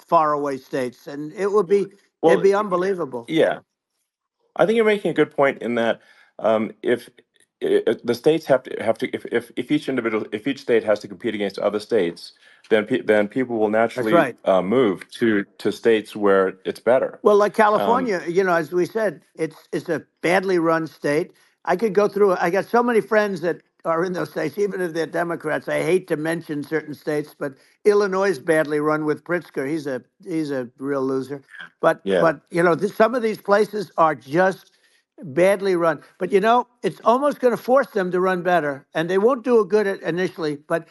faraway states, and it'd Well, be unbelievable. yeah, I think you're making a good point in that if the states have to if each state has to compete against other states, then people will That's naturally right. move to states where it's better. Well, like Um, California, as we said, it's a badly run state. I could go through. I got so many friends that are in those states, even if they're Democrats. I hate to mention certain states, but Illinois is badly run with Pritzker. He's a real loser. But yeah, but some of these places are just badly run. But it's almost going to force them to run better, and they won't do it good initially. But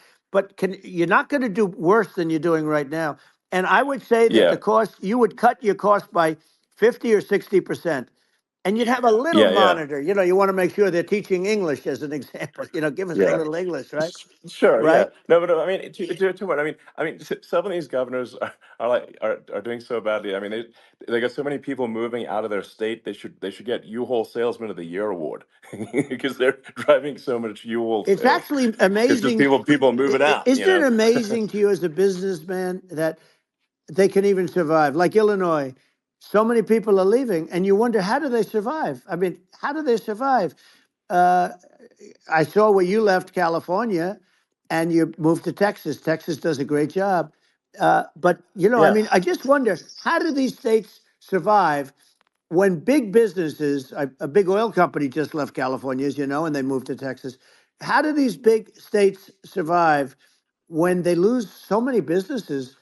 you're not going to do worse than you're doing right now. And I would say that yeah, the cost, you would cut your cost by 50 or 60%. And you'd have a little yeah. monitor. You want to make sure they're teaching English as an example. Give us a Yeah. little English, right? Sure, yeah. Right? No, but I mean, to what? Some of these governors are doing so badly. I mean, they got so many people moving out of their state. They should get U-Haul Salesman of the Year award because they're driving so much U-Haul It's sales. actually It's just amazing. people moving out. Isn't it amazing to you as a businessman that they can even survive? Like Illinois, so many people are leaving, and you wonder, how do they survive? I mean, how do they survive? Uh, I saw where you left California and you moved to Texas. Texas does a great job. But, I Yeah, mean, I just wonder, how do these states survive when big businesses, a big oil company just left California, as you know, and they moved to Texas. How do these big states survive when they lose so many businesses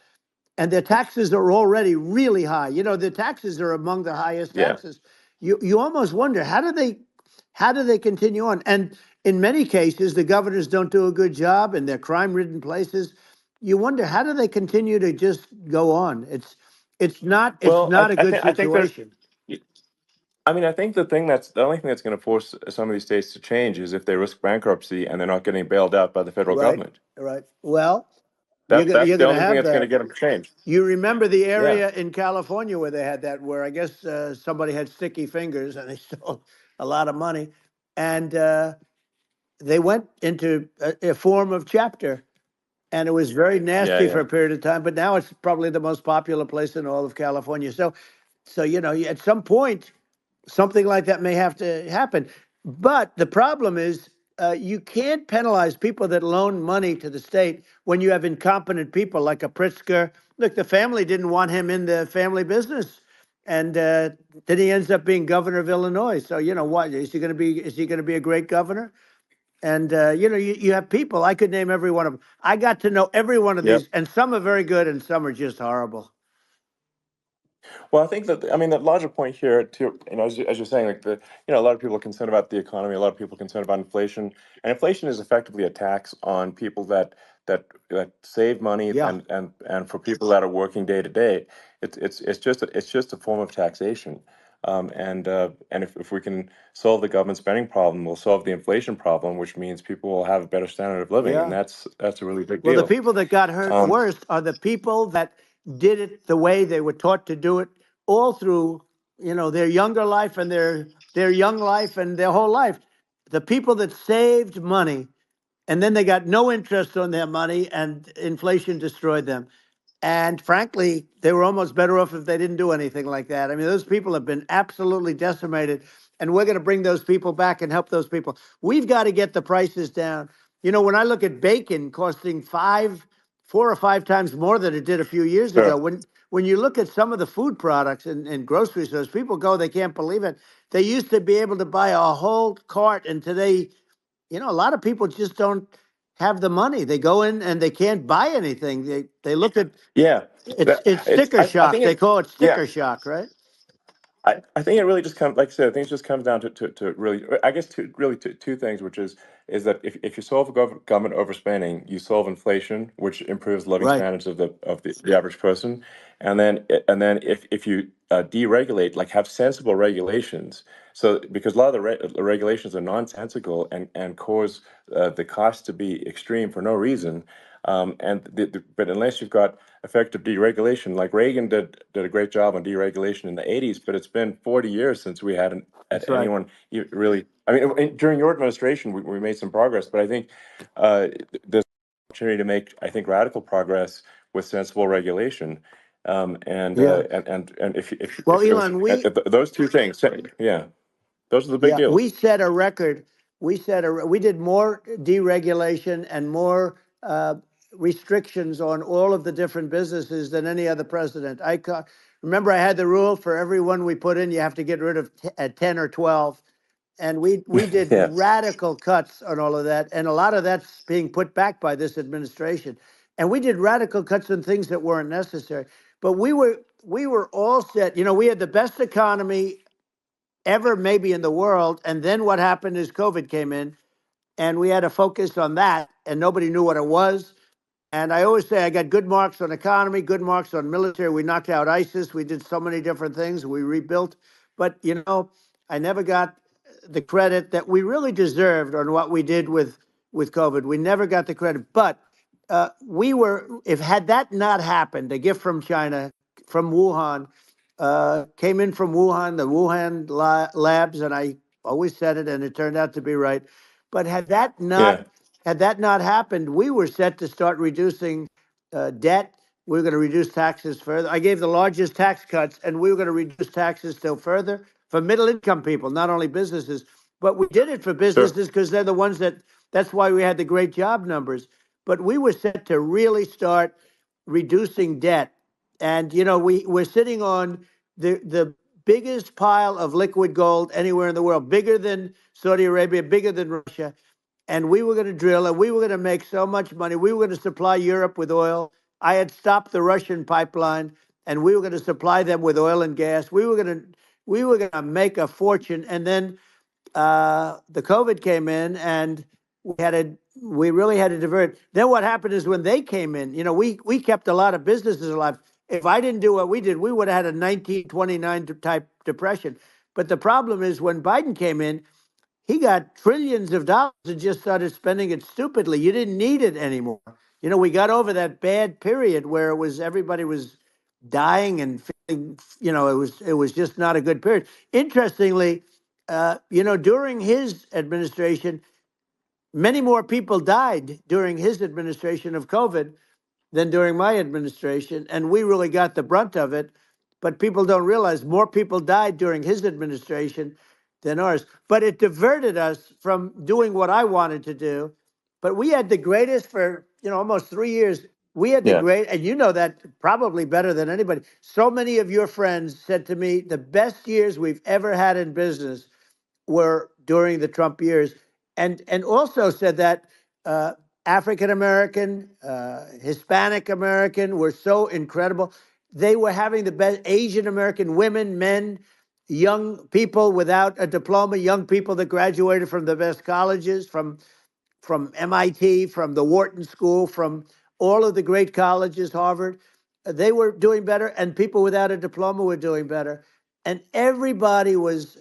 and their taxes are already really high? The taxes are among the highest yeah. taxes. You almost wonder, how do they continue on? And in many cases, the governors don't do a good job and they're crime-ridden places. You wonder, how do they continue to just go on? It's not Well, a good I think there's. situation. I think the only thing that's going to force some of these states to change is if they risk bankruptcy and they're not getting bailed out by the federal Right, government. right. Well, That's you're the going to only thing have that's going to that. get them to change. You remember the Yeah. area in California where they had that, where I guess somebody had sticky fingers and they stole a lot of money, and they went into a form of chapter, and it was very Yeah, nasty for yeah. a period of time. But now it's probably the most popular place in all of California. So at some point, something like that may have to happen. But the problem is, you can't penalize people that loan money to the state when you have incompetent people like a Pritzker. Look, the family didn't want him in the family business, and then he ends up being governor of Illinois. So what is he going to be? Is he going to be a great governor? And you have people. I could name every one of them. I got to know every one of Yep. these, and some are very good, and some are just horrible. Well, I think the larger point here too, as you're saying, like a lot of people are concerned about the economy, a lot of people are concerned about inflation, and inflation is effectively a tax on people that save money Yeah. and for people that are working day to day. It's just a form of taxation. And if we can solve the government spending problem, we'll solve the inflation problem, which means people will have a better standard of living, and Yeah. that's a really big Well, the deal. people that got hurt Um, worst are the people that did it the way they were taught to do it all through, their younger life and their young life and their whole life. The people that saved money and then they got no interest on their money and inflation destroyed them. And frankly, they were almost better off if they didn't do anything like that. I mean, those people have been absolutely decimated, and we're going to bring those people back and help those people. We've got to get the prices down. When I look at bacon costing 4 or 5 times more than it did a few years ago, sure. when you look at some of the food products in grocery stores, people go, they can't believe it. They used to be able to buy a whole cart, and today, a lot of people just don't have the money. They go in and they can't buy anything. They look at Yeah. it's sticker I shock. think They it. call it Yeah. sticker shock, right? I think it really just comes, like I said, I think it just comes down to really, I guess, two things, which is that if you solve government overspending, you solve inflation, which improves living Right. standards of the average person, and then if you deregulate, like have sensible regulations, so because a lot of the regulations are nonsensical and cause the cost to be extreme for no reason, but unless you've got effective deregulation. Like Reagan did a great job on deregulation in the 80s, but it's been 40 years since we had That's right. anyone really. I mean, during your administration, we made some progress, but I think uh, there's an opportunity to make, I think, radical progress with sensible regulation. Yeah. And Well, if it was Elon, we those two things, yeah, those are the big yeah, we deals. set a record. We did more deregulation and more restrictions on all of the different businesses than any other president. Remember, I had the rule for every one we put in, you have to get rid of 10 or 12. And we did Yeah, radical cuts on all of that. And a lot of that's being put back by this administration. And we did radical cuts on things that weren't necessary. But we were all set. You know, we had the best economy ever maybe in the world. And then what happened is COVID came in and we had to focus on that and nobody knew what it was. And I always say I got good marks on economy, good marks on military. We knocked out ISIS. We did so many different things. We rebuilt. But, you know, I never got the credit that we really deserved on what we did with COVID. We never got the credit. But if had that not happened, a gift from China, from Wuhan, came in from Wuhan, the Wuhan labs, and I always said it, and it turned out to be right. But yeah, had that not happened, we were set to start reducing debt. We were going to reduce taxes further. I gave the largest tax cuts, and we were going to reduce taxes still further for middle income people, not only businesses. But we did it for sure, businesses because they're the ones that's why we had the great job numbers. But we were set to really start reducing debt. And, you know, we're sitting on the biggest pile of liquid gold anywhere in the world, bigger than Saudi Arabia, bigger than Russia. And we were going to drill and we were going to make so much money. We were going to supply Europe with oil. I had stopped the Russian pipeline and we were going to supply them with oil and gas. We were going to make a fortune. And then the COVID came in and we really had to divert. Then what happened is when they came in, you know, we kept a lot of businesses alive. If I didn't do what we did, we would have had a 1929 type depression. But the problem is when Biden came in, he got trillions of dollars and just started spending it stupidly. You didn't need it anymore. You know, we got over that bad period where everybody was dying and feeling, you know, it was just not a good period. Interestingly, you know, during his administration, many more people died during his administration of COVID than during my administration, and we really got the brunt of it. But people don't realize more people died during his administration than ours. But it diverted us from doing what I wanted to do. But we had the greatest for, you know, almost 3 years. We had the yeah, great, and you know that probably better than anybody. So many of your friends said to me, the best years we've ever had in business were during the Trump years, and also said that African American, Hispanic American were so incredible. They were having the best Asian American women, men, young people without a diploma, young people that graduated from the best colleges, from MIT, from the Wharton School, from all of the great colleges, Harvard. They were doing better, and people without a diploma were doing better, and everybody was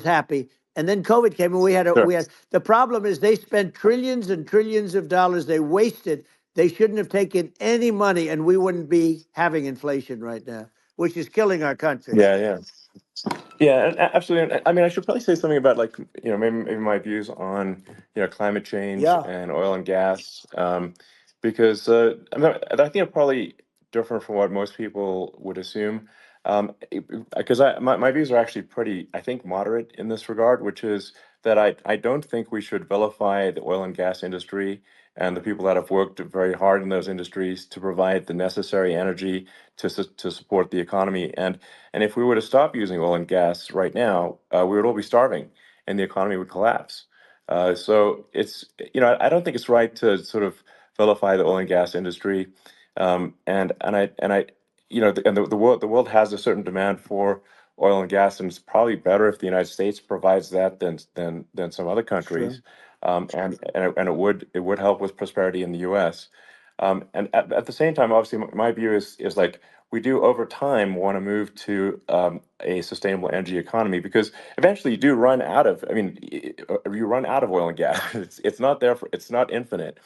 happy. And then COVID came, and we sure. had the problem is they spent trillions and trillions of dollars. They wasted. They shouldn't have taken any money, and we wouldn't be having inflation right now, which is killing our country. Yeah, yeah. Yeah, and absolutely. I mean, I should probably say something about like maybe my views on climate change Yeah, and oil and gas, because I think I'm probably different from what most people would assume, because my views are actually pretty, I think, moderate in this regard, which is that I don't think we should vilify the oil and gas industry and the people that have worked very hard in those industries to provide the necessary energy to support the economy. And if we were to stop using oil and gas right now, we would all be starving, and the economy would collapse. So I don't think it's right to sort of vilify the oil and gas industry, the world has a certain demand for oil and gas, and it's probably better if the United States provides that than some other sure. countries, and it would help with prosperity in the U.S. And at the same time, obviously, my view is like we do over time want to move to a sustainable energy economy, because eventually you do run out of. I mean, you run out of oil and gas. It's not infinite.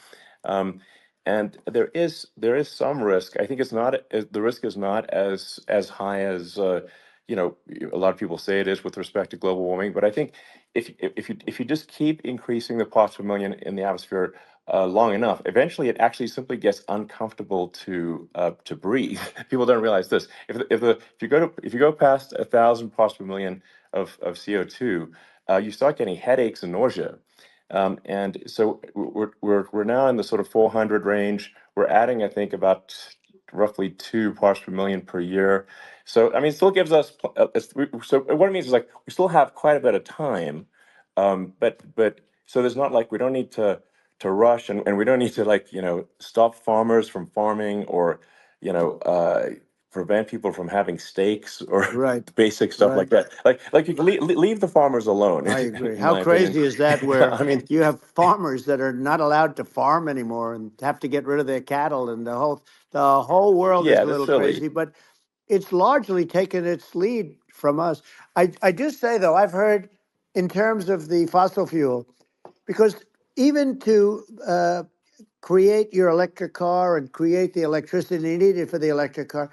Um, and there is some risk. I think the risk is not as high as a lot of people say it is with respect to global warming. But I think if you just keep increasing the parts per million in the atmosphere long enough, eventually it actually simply gets uncomfortable to breathe. People don't realize this. If you go past 1,000 parts per million of CO2, you start getting headaches and nausea. And so we're now in the sort of 400 range. We're adding, I think, about roughly 2 parts per million per year. So I mean, it still gives us. So what it means is like we still have quite a bit of time, but so there's not like we don't need to rush, and we don't need to like stop farmers from farming, or prevent people from having steaks or Right. basic stuff like Right. that. Like you can leave the farmers alone, I agree. in How my opinion. crazy is that, where I mean, you have farmers that are not allowed to farm anymore and have to get rid of their cattle, and the whole world is yeah, a that's little silly. crazy, but it's largely taken its lead from us. I do say, though, I've heard in terms of the fossil fuel, because even to create your electric car and create the electricity needed for the electric car,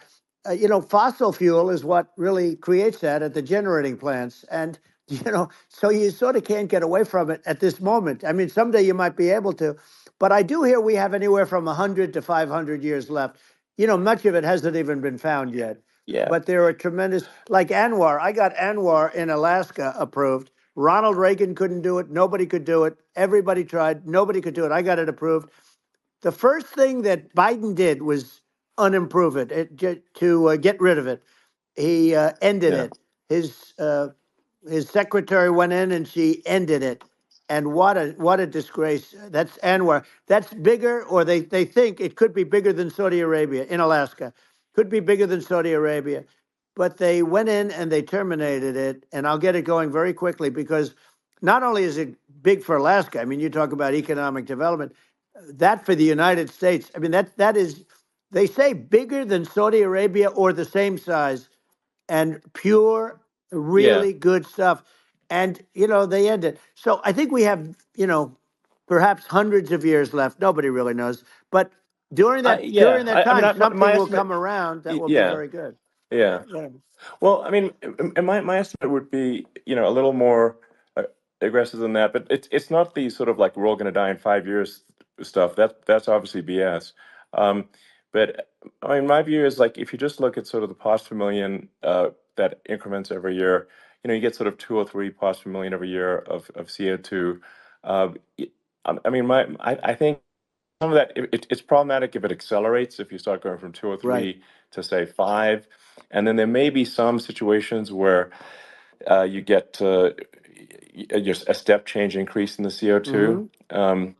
fossil fuel is what really creates that at the generating plants. And, so you sort of can't get away from it at this moment. I mean, someday you might be able to, but I do hear we have anywhere from 100 to 500 years left. Much of it hasn't even been found yet. Yeah, But there are tremendous, like Anwar. I got Anwar in Alaska approved. Ronald Reagan couldn't do it. Nobody could do it. Everybody tried. Nobody could do it. I got it approved. The first thing that Biden did was unimprove to get rid of it. He ended yeah, it. His secretary went in and she ended it. And what a disgrace. That's Anwar. That's bigger, or they think it could be bigger than Saudi Arabia in Alaska. Could be bigger than Saudi Arabia. But they went in and they terminated it. And I'll get it going very quickly, because not only is it big for Alaska, I mean, you talk about economic development, that for the United States, I mean, that is, they say bigger than Saudi Arabia or the same size, and pure, yeah. really good stuff. And, they end it. So I think we have, perhaps hundreds of years left. Nobody really knows. But during that Yeah. during that I mean, time, my something will estimate. come around that will be Yeah, very good. yeah. Yeah. Well, I mean, and my estimate would be, a little more aggressive than that. But it's not the sort of like we're all going to die in 5 years stuff. That's obviously BS. Um, but I mean, my view is like if you just look at sort of the parts per million that increments every year, you get sort of 2 or 3 parts per million every year of CO2. Uh, y- I mean, I think some of that it's problematic if it accelerates, if you start going from 2 or Right. 3 to say 5, and then there may be some situations where you get just a step change increase in the CO2, Hmm.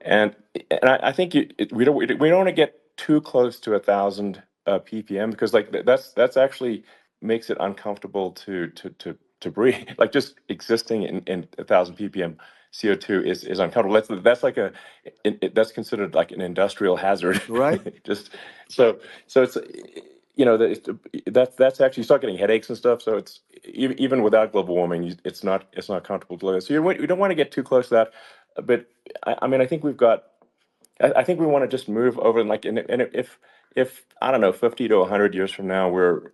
and I think we don't want to get too close to 1,000 ppm, because like that's actually makes it uncomfortable to breathe. Like just existing in 1,000 ppm CO2 is uncomfortable. That's like that's considered like an industrial hazard. Right. Just so it's that's actually, you start getting headaches and stuff. So it's even without global warming, it's not comfortable to live. So you don't want to get too close to that. But I mean, I think we've got. I think we want to just move over, and like, and if I don't know, 50 to 100 years from now, we're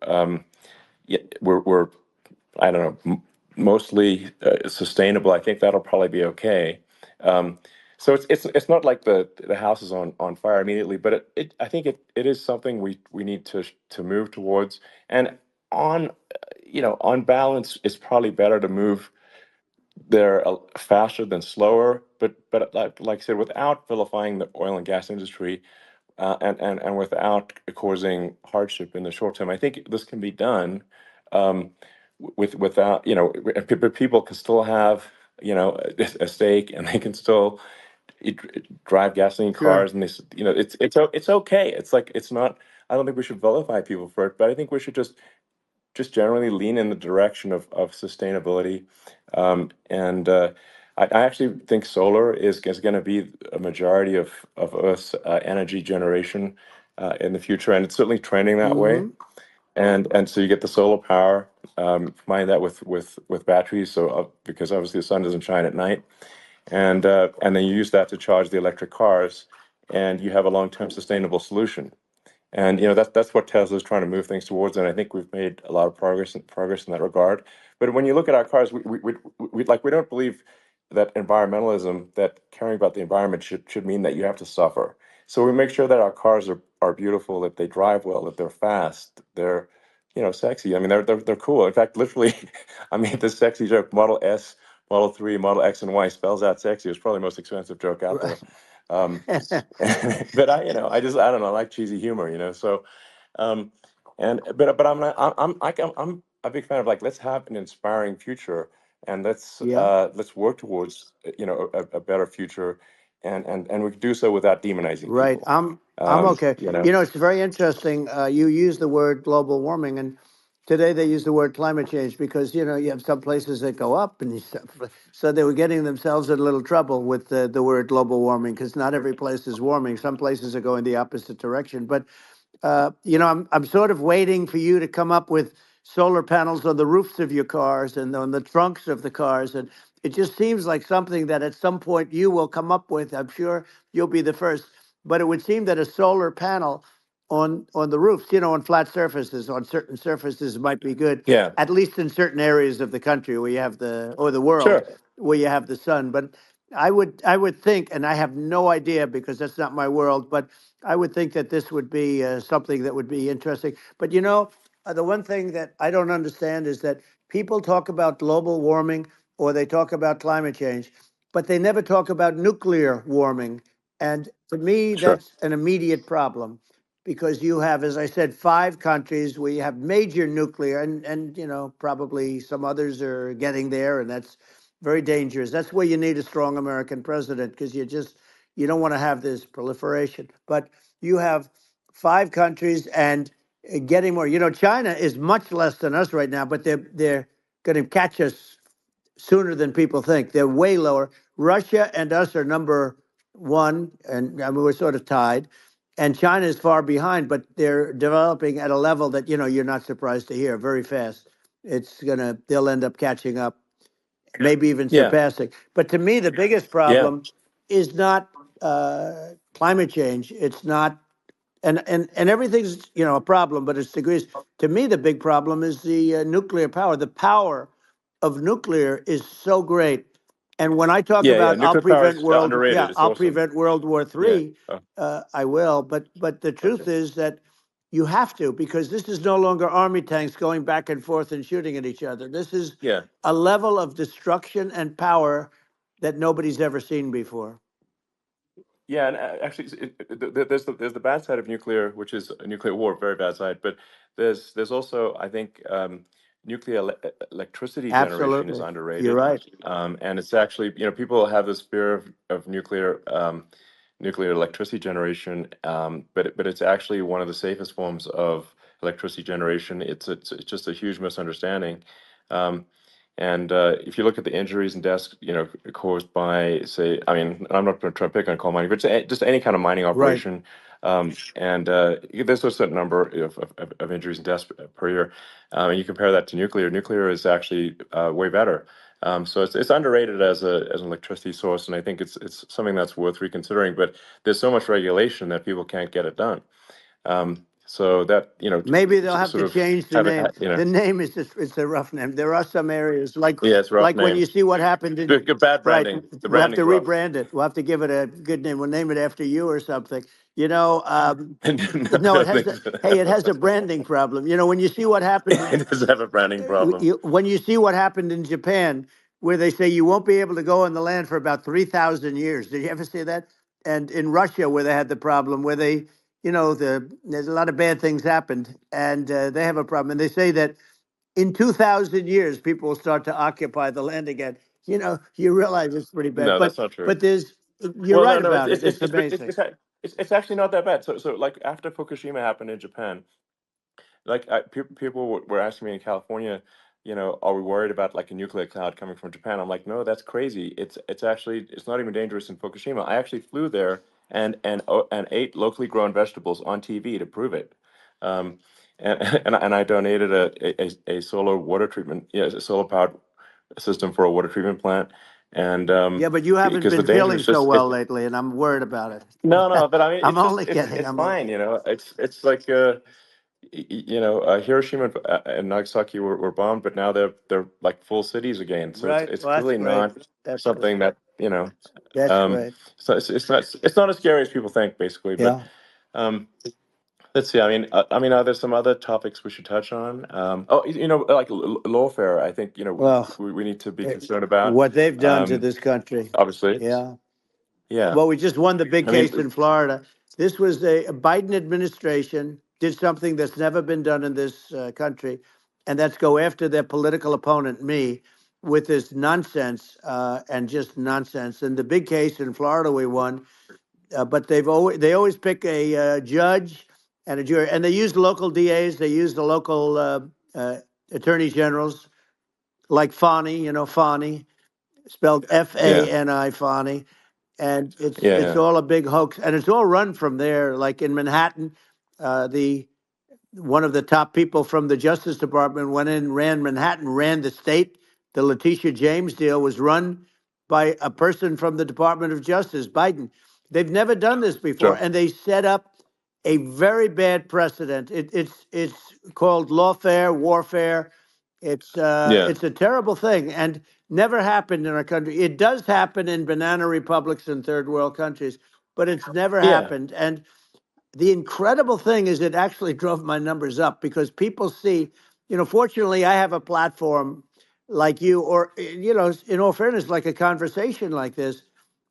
I don't know, mostly sustainable. I think that'll probably be okay. Um, so it's not like the house is on fire immediately, but I think it is something we need to move towards. And on on balance, it's probably better to move there faster than slower. But like I said, without vilifying the oil and gas industry, and without causing hardship in the short term. I think this can be done, um, without, but people can still have, a stake, and they can still drive gasoline Sure. cars, and it's okay. It's like it's not. I don't think we should vilify people for it, but I think we should just generally lean in the direction of sustainability. And I actually think solar is going to be a majority of Earth's energy generation in the future, and it's certainly trending that way. Hmm. And so you get the solar power, combine that with batteries, so because obviously the sun doesn't shine at night, and then you use that to charge the electric cars, and you have a long-term sustainable solution. And that's what Tesla's trying to move things towards, and I think we've made a lot of progress in that regard. But when you look at our cars, we don't believe that environmentalism, that caring about the environment should mean that you have to suffer. So we make sure that our cars are beautiful, that they drive well, that they're fast, they're, sexy. I mean, they're cool. In fact, literally, I made this sexy joke: Model S, Model 3, Model X, and Y spells out sexy. It's probably the most expensive joke out there. Um, but I don't know, I like cheesy humor, So, um, but I'm a big fan of, like, let's have an inspiring future, and Yeah. let's work towards a better future, and we can do so without demonizing Right. people. I'm okay. You know. It's very interesting. You use the word global warming, and today they use the word climate change because you have some places that go up, and so they were getting themselves in a little trouble with the word global warming because not every place is warming. Some places are going the opposite direction. But I'm sort of waiting for you to come up with solar panels on the roofs of your cars and on the trunks of the cars, and it just seems like something that at some point you will come up with. I'm sure you'll be the first, but it would seem that a solar panel on the roofs, on flat surfaces, on certain surfaces might be good, Yeah. at least in certain areas of the country where you have the world Sure. where you have the sun. But I would think, and I have no idea because that's not my world, but I would think that this would be something that would be interesting. But the one thing that I don't understand is that people talk about global warming or they talk about climate change, but they never talk about nuclear warming. And to me, Sure. that's an immediate problem because you have, as I said, 5 countries where you have major nuclear, and probably some others are getting there, and that's very dangerous. That's where you need a strong American president because you don't want to have this proliferation. But you have 5 countries and getting more. China is much less than us right now, but they're going to catch us sooner than people think. They're way lower. Russia and us are number one, and I mean, we're sort of tied. And China is far behind, but they're developing at a level that you're not surprised to hear very fast. They'll end up catching up, maybe even Yeah. surpassing. But to me, the biggest Yeah. problem is not climate change. It's not, and everything's a problem, but it's degrees. To me, the big problem is the nuclear power. The power of nuclear is so great. And when I talk Yeah. Yeah. about Nuclear power is underrated. It's I'll awesome. prevent World War Yeah. III, Oh, I will. But the okay. truth is that you have to, because this is no longer army tanks going back and forth and shooting at each other. This is Yeah. a level of destruction and power that nobody's ever seen before. Yeah, and actually, there's the bad side of nuclear, which is a nuclear war, very bad side. But there's also, I think, nuclear electricity generation is Absolutely. You're underrated, right. and it's actually, people have this fear of nuclear electricity generation, but it's actually one of the safest forms of electricity generation. It's just a huge misunderstanding. Um, and if you look at the injuries and deaths, caused by, say, I mean, I'm not going to try to pick on coal mining, but just any kind of mining Right. operation, and there's a certain number of injuries and deaths per year, and you compare that to nuclear. Nuclear is actually way better. So it's underrated as an electricity source, and I think it's something that's worth reconsidering. But there's so much regulation that people can't get it done. So that Maybe they'll have sort to of change the have it, name. The name is it's a rough name. There are some areas yeah, it's a rough like when name. you see what happened in Good bad right. branding. The We'll have to branding's rough. rebrand it. We'll have to give it a good name. We'll name it after you or something. No, No, no, it has a branding problem. When you see what happened it does have a branding problem. when you see what happened in Japan, where they say you won't be able to go on the land for about 3,000 years. Did you ever see that? And in Russia, where they had the problem, where there's a lot of bad things happened, and they have a problem. And they say that in 2,000 years, people will start to occupy the land again. You realize it's pretty bad, No, but that's not true. you're Well, no, right no, about it. It's amazing. it's actually not that bad. So like after Fukushima happened in Japan, like people were asking me in California, are we worried about like a nuclear cloud coming from Japan? I'm like, no, that's crazy. It's actually, it's not even dangerous in Fukushima. I actually flew there and ate locally grown vegetables on TV to prove it. Um, and and I donated a solar water treatment, yes, a solar powered system for a water treatment plant, and Yeah, but you haven't because the been danger feeling is so just well lately, and I'm worried about it. no, but I mean, I'm it's just only kidding. it's I'm only fine, kidding. It's like Hiroshima and Nagasaki were bombed, but now they're like full cities again. So Right. it's Well, that's clearly great. not That's great. something that That's um, great. so it's not as scary as people think, basically. But Yeah. um, let's see. I mean, are there some other topics we should touch on? Like lawfare. I think Well, we need to be concerned about. what they've done to this country. Obviously, Yeah. yeah. Well, we just won the big I mean, case in Florida. This was a Biden administration did something that's never been done in this country, and that's go after their political opponent, me, with this nonsense and just nonsense. And the big case in Florida we won, but they always pick a judge and a jury, and they use local DAs, they use the local attorney generals like Fani, Fani, spelled yeah, Fani, Fani, and it's yeah, all a big hoax, and it's all run from there. Like in Manhattan, the one of the top people from the Justice Department went in, ran Manhattan, ran the state. The Letitia James deal was run by a person from the Department of Justice, Biden. They've never done this before, sure, and they set up a very bad precedent. It's called lawfare, warfare. yeah, It's a terrible thing, and never happened in our country. It does happen in banana republics and third world countries, but it's never yeah, happened. And the incredible thing is it actually drove my numbers up because people see, fortunately I have a platform like you, or in all fairness, like a conversation like this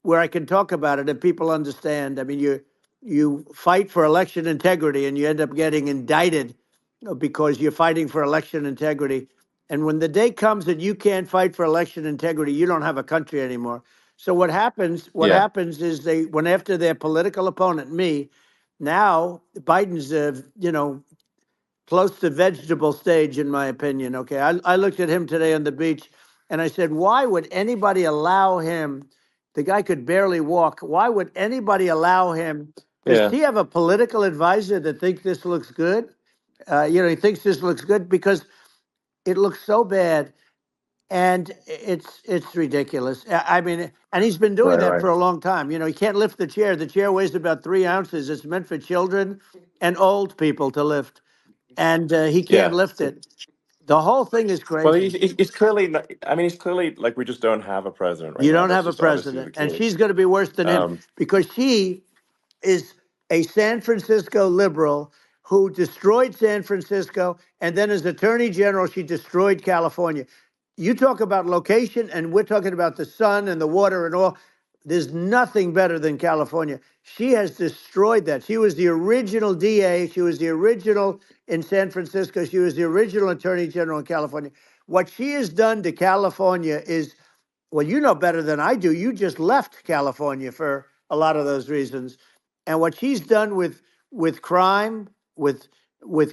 where I can talk about it and people understand. I mean, you fight for election integrity and you end up getting indicted because you're fighting for election integrity. And when the day comes that you can't fight for election integrity, you don't have a country anymore. So what yeah, happens is they went after their political opponent, me. Now Biden's, close to vegetable stage, in my opinion. Okay, I looked at him today on the beach, and I said, why would anybody allow him? The guy could barely walk. Why would anybody allow him? Does yeah. he have a political advisor that thinks this looks good? He thinks this looks good because it looks so bad, and it's ridiculous. I mean, and he's been doing Right, that right. for a long time. He can't lift the chair. The chair weighs about 3 ounces. It's meant for children and old people to lift, and he can't Yeah. lift it. The whole thing is Well, crazy. he's clearly not, I mean, he's clearly like we just don't have a president right You now. don't That's have a just obviously the president, and case. she's going to be worse than him Um, because she is a San Francisco liberal who destroyed San Francisco, and then as Attorney General, she destroyed California. You talk about location, and we're talking about the sun and the water and all. There's nothing better than California. She has destroyed that. She was the original DA. She was the original in San Francisco. She was the original Attorney General in California. What she has done to California is, well, you know better than I do. You just left California for a lot of those reasons. And what she's done with crime, with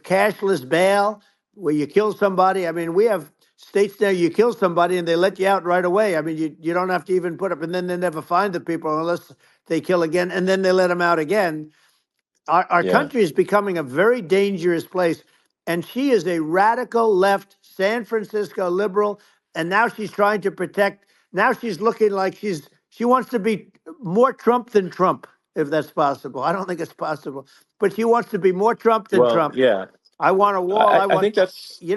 cashless bail, where you kill somebody. I mean, we have states there you kill somebody and they let you out right away. I mean, you don't have to even put up, and then they never find the people unless they kill again, and then they let them out again. Our yeah. country is becoming a very dangerous place. And she is a radical left San Francisco liberal. And now she's trying to protect. Now she's looking like she wants to be more Trump than Trump, if that's possible. I don't think it's possible, but she wants to be more Trump than Well, Trump. yeah. I want a wall. I, I I want, think that's she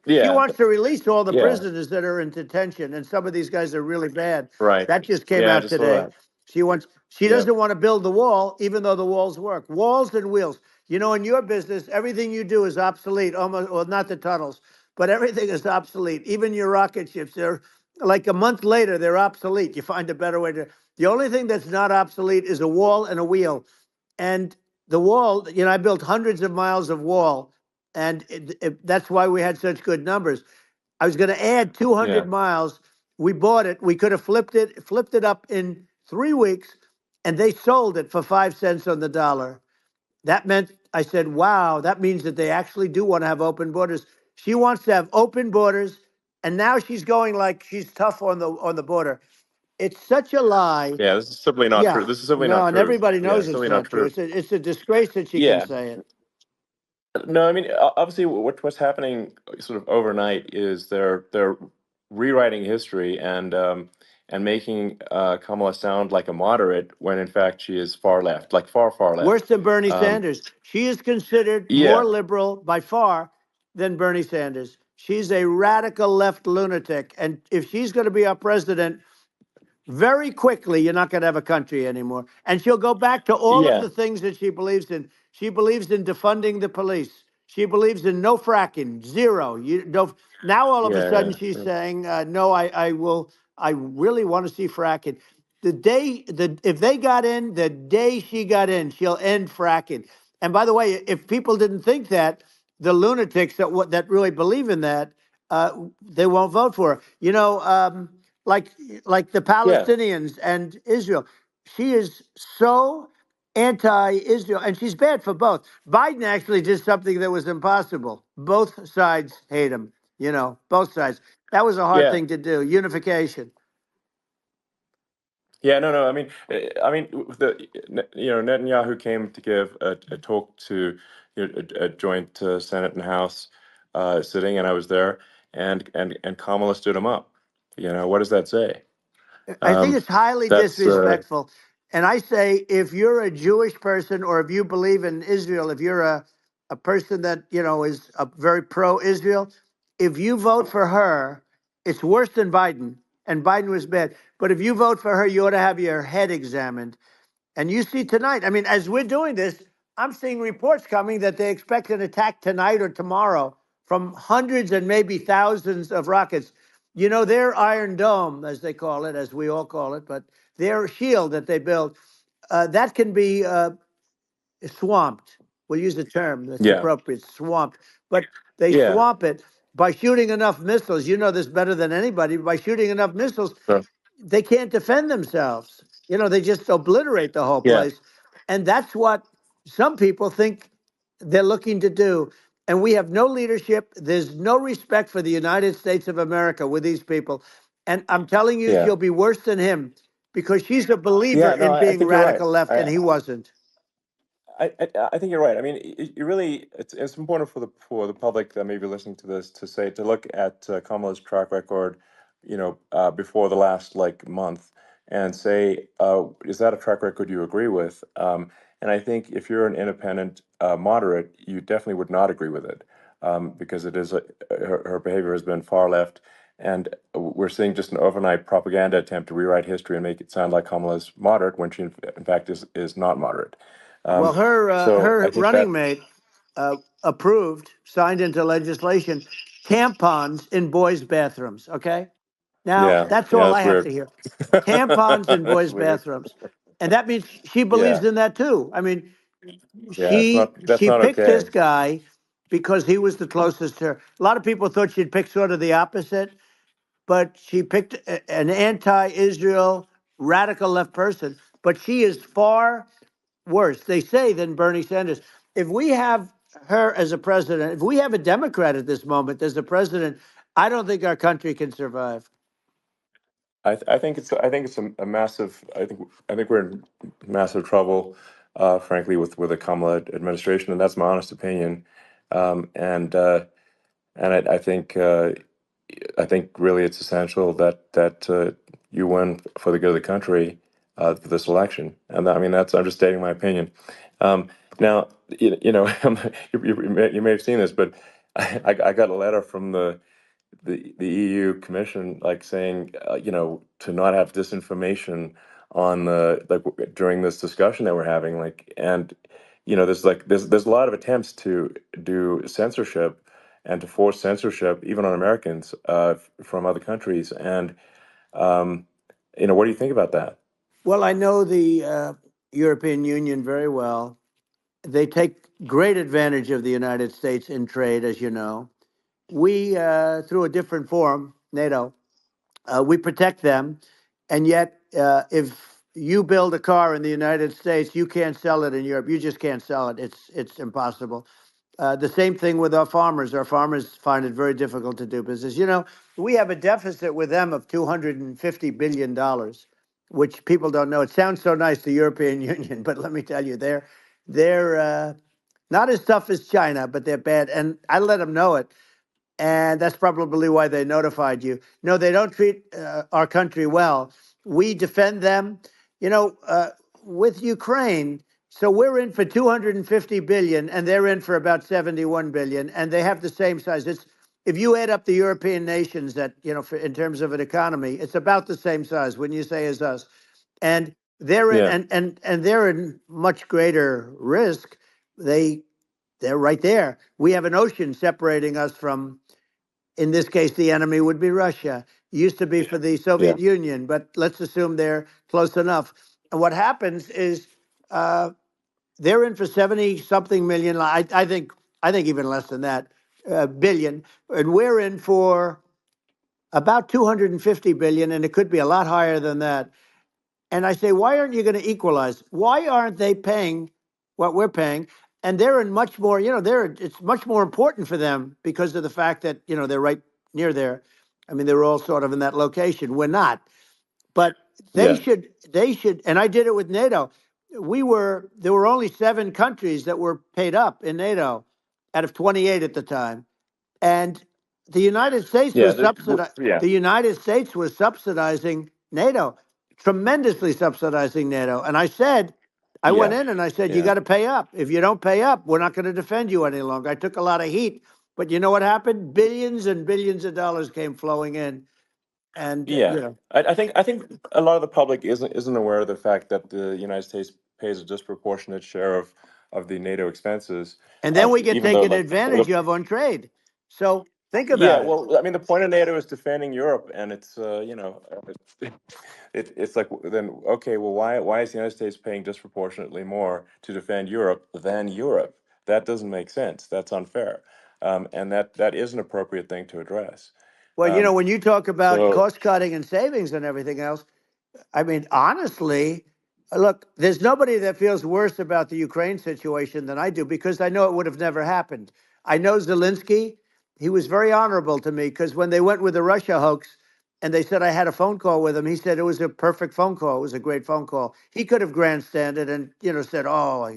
yeah, wants to release all the yeah. prisoners that are in detention, and some of these guys are really bad. Right. That just came Yeah, I out just saw today. that. She Yeah. doesn't want to build the wall, even though the walls work. Walls and wheels. In your business, everything you do is obsolete, almost, well, not the tunnels, but everything is obsolete. Even your rocket ships, they're like a month later, they're obsolete. You find a better way to. The only thing that's not obsolete is a wall and a wheel. And the wall, I built hundreds of miles of wall, and that's why we had such good numbers. I was going to add Yeah. 200 miles. We bought it. We could have flipped it up in 3 weeks, and they sold it for 5 cents on the dollar. That meant, I said, wow, that means that they actually do want to have open borders. She wants to have open borders, and now she's going like she's tough on the border. It's such a lie. Yeah, this is simply not Yeah, true. This is simply not no, and true. everybody Yeah, knows it's it's simply not not true. true. It's a disgrace that she can Yeah. say it. No, I mean, obviously, what's happening sort of overnight is they're rewriting history, and and making Kamala sound like a moderate when in fact she is far left, like far, far Worse left. than Bernie Sanders. She is considered more Yeah, liberal by far than Bernie Sanders. She's a radical left lunatic. And if she's going to be our president, very quickly, you're not going to have a country anymore. And she'll go back to all of yeah, the things that she believes in. She believes in defunding the police. She believes in no fracking, zero. You don't. Now all of a yeah, sudden she's saying, no, I will. I really want to see fracking. If they got in, the day she got in, she'll end fracking. And by the way, if people didn't think that, the lunatics that really believe in that, they won't vote for her. Like like the yeah, Palestinians and Israel. She is so anti-Israel, and she's bad for both. Biden actually did something that was impossible. Both sides hate him. Both sides. That was a hard yeah. thing to do. Unification. Yeah, no, no. I mean, Netanyahu came to give a talk to a joint Senate and House sitting, and I was there, and Kamala stood him up. What does that say? I think Um, it's highly that's disrespectful. And I say, if you're a Jewish person or if you believe in Israel, if you're a person that, is very pro-Israel, if you vote for her, it's worse than Biden. And Biden was bad. But if you vote for her, you ought to have your head examined. And you see tonight, I mean, as we're doing this, I'm seeing reports coming that they expect an attack tonight or tomorrow from hundreds and maybe thousands of rockets. Their Iron Dome, as they call it, as we all call it, but their shield that they build, that can be swamped. We'll use the term that's yeah, appropriate, swamped. But they yeah, swamp it by shooting enough missiles. You know this better than anybody. By shooting enough missiles, sure. they can't defend themselves. They just obliterate the whole Yeah, place. And that's what some people think they're looking to do. And we have no leadership. There's no respect for the United States of America with these people. And I'm telling you, yeah, she'll be worse than him because she's a believer yeah. No, in I being think you're right. radical left, and he wasn't. I think you're right. I mean, you really, it's important for the public that may be listening to this to look at Kamala's track record, before the last like month, and say, is that a track record you agree with? And I think if you're an independent moderate, you definitely would not agree with it, because it is her behavior has been far left, and we're seeing just an overnight propaganda attempt to rewrite history and make it sound like Kamala's moderate when she in fact is not moderate. Well, Um, so her I think that, running mate approved, signed into legislation, tampons in boys' bathrooms. Okay, now yeah, that's yeah, all I that's have weird. to hear. Tampons in That's boys' weird. bathrooms, and that means she believes Yeah, in that too. I mean, yeah, that's she not picked this okay. guy because he was the closest to her. A lot of people thought she'd pick sort of the opposite, but she picked an anti-Israel radical left person. But she is far worse, they say, than Bernie Sanders. If we have her as a president, if we have a Democrat at this moment as the president, I don't think our country can survive. I think it's a massive. I think we're in massive trouble, frankly, with the Kamala administration, and that's my honest opinion. Um, and uh, and I think really it's essential that you win for the good of the country for this election. And I mean that's I'm just stating my opinion. Now you may have seen this, but I got a letter from the EU Commission, like saying, to not have disinformation on the like during this discussion that we're having, and there's a lot of attempts to do censorship and to force censorship even on Americans from other countries, and um, what do you think about that? Well, I know the European Union very well. They take great advantage of the United States in trade, as you know. We, through a different forum, NATO, we protect them. And yet, if you build a car in the United States, you can't sell it in Europe. You just can't sell it. It's impossible. The same thing with our farmers. Our farmers find it very difficult to do business. We have a deficit with them of $250 billion, which people don't know. It sounds so nice, the European Union, but let me tell you, they're not as tough as China, but they're bad. And I let them know it. And that's probably why they notified you. No, they don't treat our country well. We defend them, you know, with Ukraine. So we're in for 250 billion, and they're in for about 71 billion, and they have the same size. It's if you add up the European nations that in terms of an economy, it's about the same size. Wouldn't you say as us? And they're in, Yeah. and they're in much greater risk. They're right there. We have an ocean separating us from, in this case, the enemy would be Russia. It used to be for the Yeah. Soviet Union, but let's assume they're close enough. And what happens is they're in for 70 something million. I think even less than that, billion, and we're in for about 250 billion, and it could be a lot higher than that. And I say, why aren't you going to equalize? Why aren't they paying what we're paying? And they're in much more, it's much more important for them because of the fact that, they're right near there. I mean, they're all sort of in that location. We're not. But Yeah. they should, and I did it with NATO. There were only 7 countries that were paid up in NATO out of 28 at the time. And the United States Yeah. was subsidizing. Yeah. The United States was subsidizing NATO, tremendously subsidizing NATO. And I went Yeah. in and I said, you Yeah. got to pay up. If you don't pay up, we're not going to defend you any longer. I took a lot of heat, but you know what happened? Billions and billions of dollars came flowing in, and Yeah. I think a lot of the public isn't aware of the fact that the United States pays a disproportionate share of the NATO expenses, and then we get even though taken like advantage of on trade. So think yeah, about it. well, I mean, the point of NATO is defending Europe, and it's it's like then okay, well, why is the United States paying disproportionately more to defend Europe than Europe? That doesn't make sense. That's unfair, and that is an appropriate thing to address. Well, Um, when you talk about so cost cutting and savings and everything else, I mean, honestly, look, there's nobody that feels worse about the Ukraine situation than I do because I know it would have never happened. I know Zelensky. He was very honorable to me because when they went with the Russia hoax and they said I had a phone call with him, he said it was a perfect phone call. It was a great phone call. He could have grandstanded and, said, oh,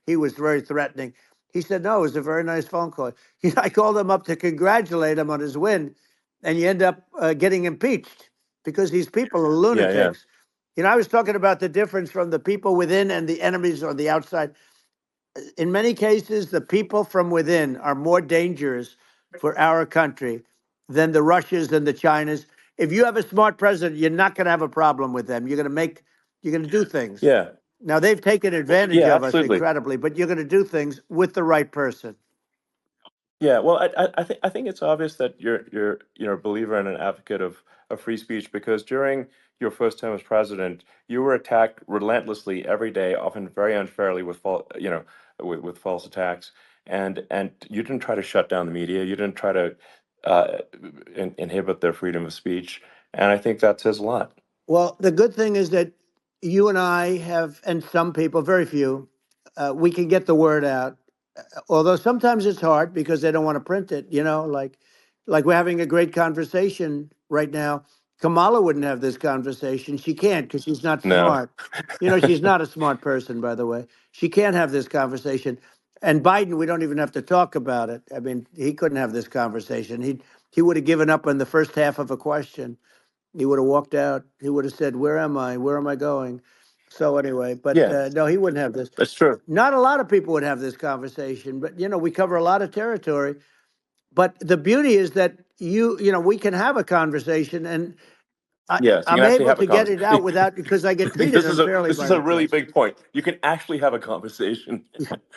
he was very threatening. He said, no, it was a very nice phone call. I called him up to congratulate him on his win, and you end up getting impeached because these people are yeah, yeah, lunatics. I was talking about the difference from the people within and the enemies on the outside. In many cases, the people from within are more dangerous for our country than the Russias and the Chinas. If you have a smart president, you're not going to have a problem with them. You're going to do things. yeah, Now, they've taken advantage yeah, of us absolutely. incredibly, but you're going to do things with the right person. Yeah, well, I think it's obvious that you're a believer and an advocate of free speech because during your first term as president, you were attacked relentlessly every day, often very unfairly with with false attacks, and you didn't try to shut down the media, you didn't try to inhibit their freedom of speech, and I think that says a lot. Well, the good thing is that you and I have, and some people, very few, we can get the word out. Although sometimes it's hard because they don't want to print it, like we're having a great conversation right now. Kamala wouldn't have this conversation. She can't because she's not No. smart. She's not a smart person, by the way. She can't have this conversation. And Biden, we don't even have to talk about it. I mean, he couldn't have this conversation. He would have given up on the first half of a question. He would have walked out. He would have said, "Where am I? Where am I going?" So anyway, but Yeah, no, he wouldn't have this. that's true. Not a lot of people would have this conversation, but we cover a lot of territory. But the beauty is that we can have a conversation, and Yes, you I'm can actually able have a to get it out conversation. without because I get treated This is a unfairly this by is a the really press. big point. You can actually have a conversation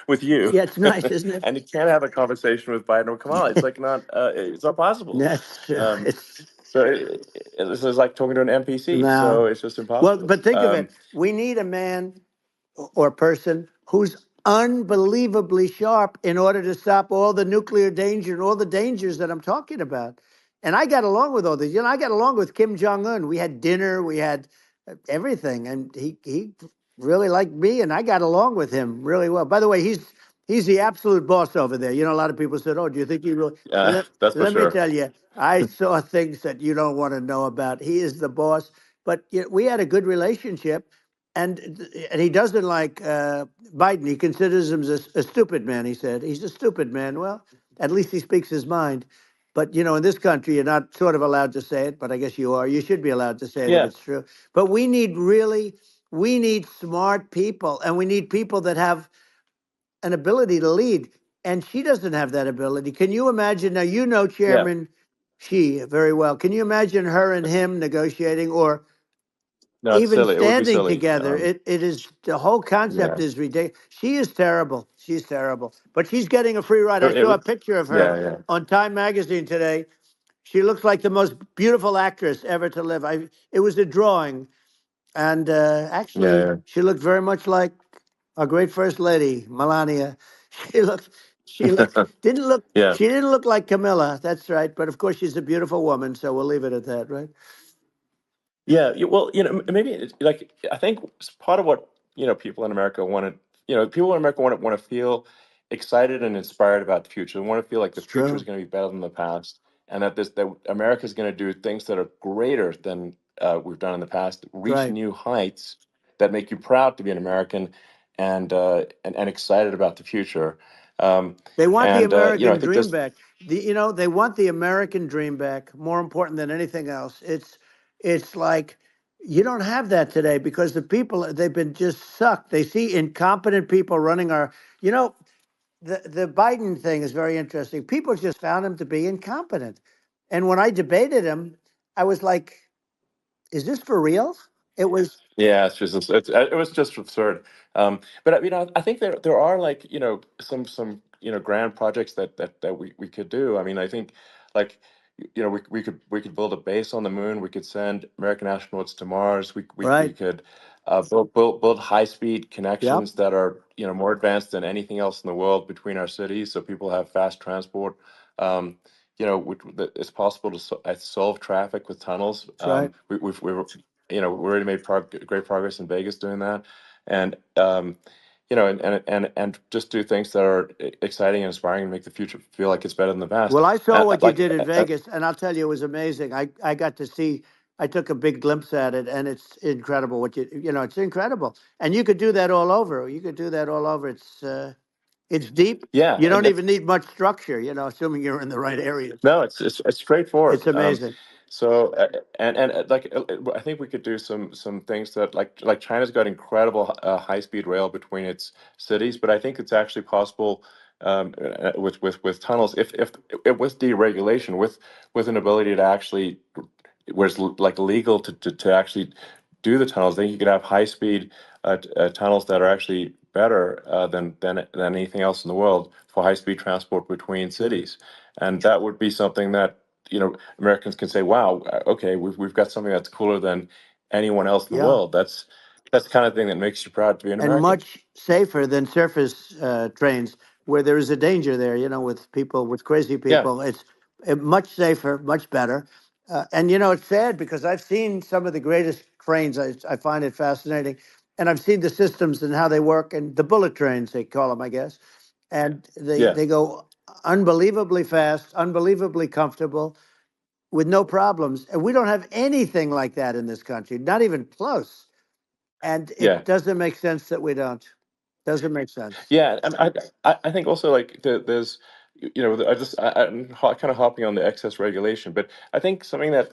with you, Yeah, it's nice, isn't it? and you can't have a conversation with Biden or Kamala. It's like not it's not possible. That's Um, it's so this is like talking to an NPC. So no. it's just Well, impossible. but think of it. We need a man or person who's unbelievably sharp in order to stop all the nuclear danger and all the dangers that I'm talking about. And I got along with all these. I got along with Kim Jong Un. We had dinner, we had everything, and he really liked me, and I got along with him really well. By the way, he's the absolute boss over there. A lot of people said, "Oh, do you think he really?" That's for Let me sure. tell you, I saw things that you don't want to know about. He is the boss. But we had a good relationship, and he doesn't like Biden. He considers him a stupid man. He said he's a stupid man. Well, at least he speaks his mind. But in this country, you're not sort of allowed to say it, but I guess you are. You should be allowed to say it if Yeah, it's true. But we need smart people, and we need people that have an ability to lead. And she doesn't have that ability. Can you imagine? Now, yeah. Chairman Xi very well. Can you imagine her and him negotiating, or No, it's even silly. It would be standing silly. together? It is, the whole concept Yeah. is ridiculous. She is terrible. She's terrible. But she's getting a free ride. I It saw a would, picture of her yeah, yeah, on Time Magazine today. She looks like the most beautiful actress ever to live. It was a drawing, and actually, yeah, she looked very much like our great First Lady, Melania. She looked, she looked, yeah. didn't look, Yeah. she didn't look like Camilla. That's right. But of course, she's a beautiful woman, so we'll leave it at that, right? Yeah, well, maybe like I think part of what people in America want to, people in America want to feel excited and inspired about the future. They want to feel like the It's future is true. going to be better than the past, and that America is going to do things that are greater than we've done in the past, That's reach right. new heights that make you proud to be an American, and excited about the future. Um, They want the I American think dream this, back. They want the American dream back, more important than anything else. It's like you don't have that today because the people, they've been just sucked. They see incompetent people running our, you know, the Biden thing is very interesting. People just found him to be incompetent. And when I debated him, I was like, is this for real? It was yeah, it was just absurd. But I think there are like some grand projects that we could do. I mean, I think like we could build a base on the moon. We could send American astronauts to Mars. We right. could build high speed Yep. connections that are more advanced than anything else in the world between our cities, so people have fast transport. Um, it's possible to solve traffic with tunnels. That's right. We already made great progress in Vegas doing that, and and just do things that are exciting and inspiring and make the future feel like it's better than the past. Well, I saw what you Like, did in Vegas, and I'll tell you, it was amazing. I got to see. I took a big glimpse at it, and it's incredible. It's incredible, and you could do that all over. You could do that all over. It's deep. yeah, You and don't even need much structure. Assuming you're in the right areas. no, it's It's straightforward. amazing. So I think we could do some things that like China's got incredible high speed rail between its cities, but I think it's actually possible with tunnels if with deregulation with an ability to actually where it's like legal to actually do the tunnels. Then you could have high speed tunnels that are actually better than anything else in the world for high speed transport between Sure. cities, and that would be something that Americans can say, "Wow, okay, we've got something that's cooler than anyone else in the Yeah. world." That's the kind of thing that makes you proud to be an And American. much safer than surface trains, where there is a danger there. With people, with crazy Yeah, people, it's much safer, much better. And it's sad because I've seen some of the greatest trains. I find it fascinating, and I've seen the systems and how they work, and the bullet trains they call them, I guess. And they yeah, they go unbelievably fast, unbelievably comfortable, with no problems. And we don't have anything like that in this country, not even close. And yeah. it doesn't make sense that we don't. Doesn't make sense. Yeah, and I think also like there's I'm kind of hopping on the excess regulation, but I think something that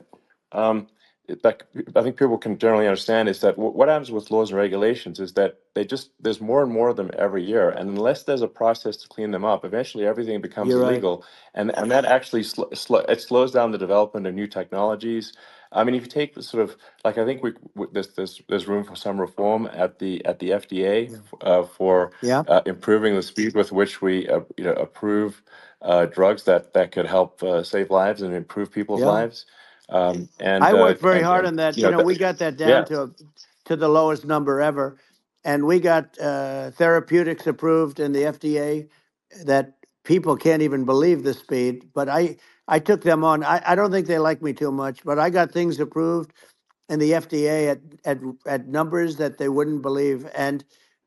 like I think people can generally understand is that what happens with laws and regulations is that there's more and more of them every year, and unless there's a process to clean them up, eventually everything becomes You're right. illegal, and that actually it slows down the development of new technologies. I mean, if you take the sort of like I think there's room for some reform at the FDA Yeah. for Yeah. improving the speed with which we approve drugs that could help save lives and improve people's Yeah. lives. And I worked very and hard on that. We got that down yeah, to the lowest number ever, and we got therapeutics approved in the FDA that people can't even believe the speed. But I took them on. I don't think they like me too much, but I got things approved in the FDA at numbers that they wouldn't believe. And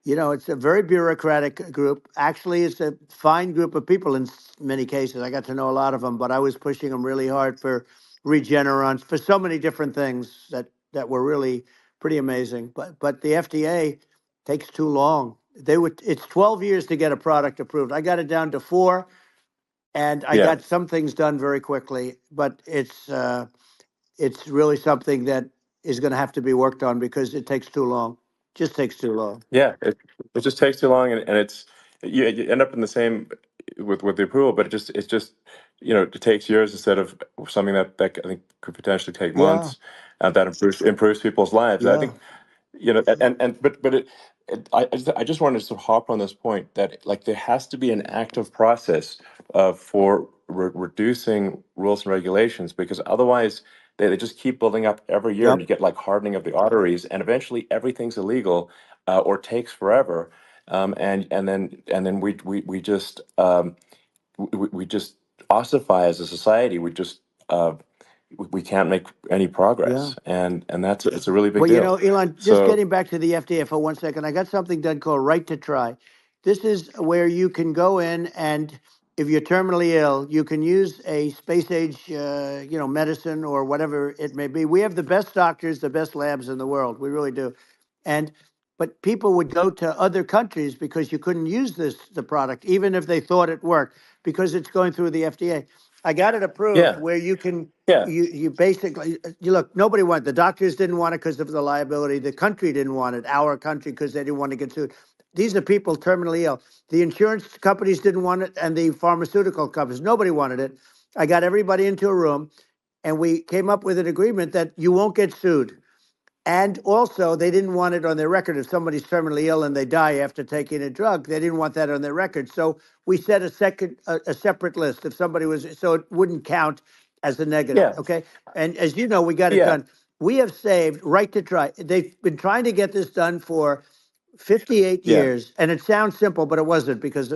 it's a very bureaucratic group. Actually, it's a fine group of people in many cases. I got to know a lot of them, but I was pushing them really hard for Regeneron, for so many different things that were really pretty amazing. But the FDA takes too long. It's 12 years to get a product approved. I got it down to 4. and I Yeah. got some things done very quickly. But it's really something that is going to have to be worked on because it takes too long. Just takes too long. Yeah, it just takes too long, and it's you end up in the same with the approval, but it's just it takes years instead of something that I think could potentially take Yeah, months, and that improves people's lives. I yeah, think but I just wanted to sort of hop on this point that like there has to be an active process for reducing rules and regulations, because otherwise they just keep building up every year, and yep. you get like hardening of the arteries, and eventually everything's illegal, or takes forever, and then we just we just ossify as a society. We can't make any Yeah. progress, and that's it's a really big Well, you deal. know, Elon, just So getting back to the FDA for 1 second, I got something done called Right to Try. This is where you can go in and if you're terminally ill, you can use a space age, medicine or whatever it may be. We have the best doctors, the best labs in the world. We really do. And but people would go to other countries because you couldn't use the product, even if they thought it worked, because it's going through the FDA. I got it approved yeah, where you can yeah, you basically you look, nobody wanted, the doctors didn't want it because of the liability, the country didn't want it, our country, because they didn't want to get sued. These are people terminally ill. The insurance companies didn't want it, and the pharmaceutical companies, nobody wanted it. I got everybody into a room, and we came up with an agreement that you won't get sued. And also, they didn't want it on their record. If somebody's terminally ill and they die after taking a drug, they didn't want that on their record. So we set a separate list. If somebody was, so it wouldn't count as a negative. yeah, Okay. And as you know, we got it yeah, done. We have saved Right to Try. They've been trying to get this done for 58 yeah, years. And it sounds simple, but it wasn't because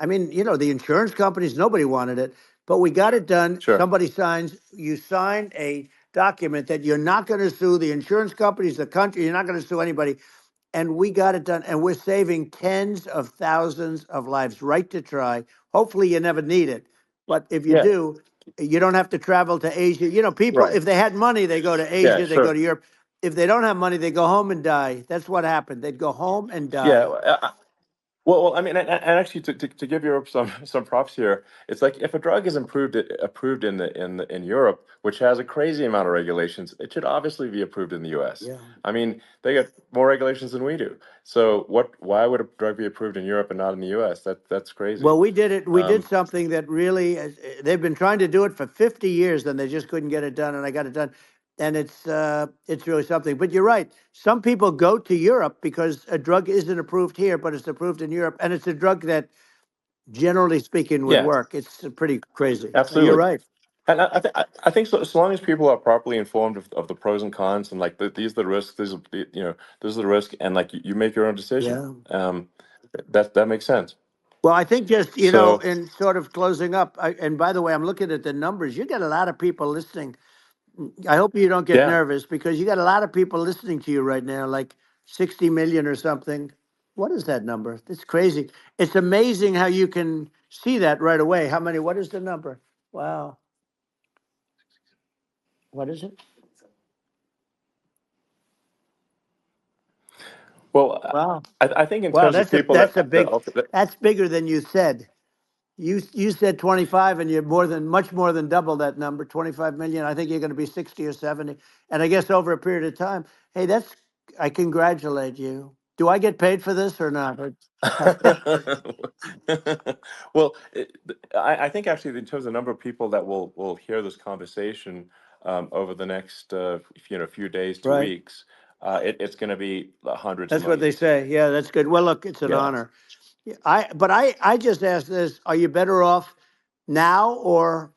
I mean, the insurance companies, nobody wanted it, but we got it done. sure, Somebody signs, you sign a document that you're not going to sue the insurance companies, the country, you're not going to sue anybody. And we got it done. And we're saving tens of thousands of lives. Right to Try. Hopefully you never need it. But if you yeah, do, you don't have to travel to Asia. People, right, if they had money, they go to yeah, Asia, they go sure, to Europe. If they don't have money, they go home and die. That's what happened. They'd go home and yeah. die. Well, I mean, and actually, to give Europe some props here, it's like if a drug is approved in Europe, which has a crazy amount of regulations, it should obviously be approved in the U.S. Yeah. I mean, they get more regulations than we do. So why would a drug be approved in Europe and not in the U.S.? That's crazy. Well, we did it. We did Um, something that really, they've been trying to do it for 50 years, and they just couldn't get it done, and I got it done. And it's really something. But you're right. Some people go to Europe because a drug isn't approved here, but it's approved in Europe, and it's a drug that, generally speaking, would yeah, work. It's pretty crazy. You're absolutely. right. And I think so long as people are properly informed of the pros and cons, and like these are the risks, this is the risk, and like you make your own decision. Yeah. That makes sense. Well, I think just, So in sort of closing up, and by the way, I'm looking at the numbers. You got a lot of people listening. I hope you don't get yeah, nervous because you got a lot of people listening to you right now, like 60 million or something. What is that number? It's crazy. It's amazing how you can see that right away. How many? What is the number? Wow. What is it? well, Wow. I think in Wow. terms of That's a people that's a that big. That's bigger than you said. You said 25, and you're much more than double that number, 25 million. I think you're going to be 60 or 70, and I guess over a period of time. Hey, I congratulate you. Do I get paid for this or not? well, I think actually in terms of the number of people that will hear this conversation over the next few days to Right. weeks, it's going to be hundreds of That's what they millions. say. Yeah, that's good. Well, look, it's an Yeah. honor. Yeah, I just asked this: are you better off now, or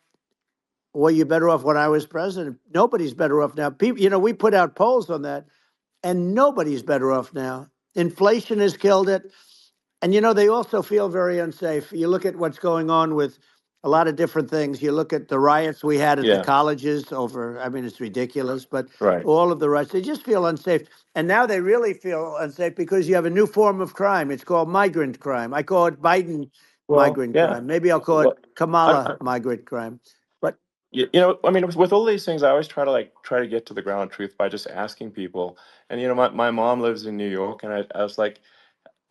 were you better off when I was president? Nobody's better off now. People, we put out polls on that, and nobody's better off now. Inflation has killed it. And they also feel very unsafe. You look at what's going on with a lot of different things. You look at the riots we had at the Yeah. colleges over, I mean, it's ridiculous, but Right. all of the riots, they just feel unsafe. And now they really feel unsafe because you have a new form of crime. It's called migrant crime. I call it Biden Well, migrant yeah. crime. Maybe I'll call it Well, Kamala migrant crime. But I mean, with all these things, I always try to get to the ground truth by just asking people. And my mom lives in New York, and I was like,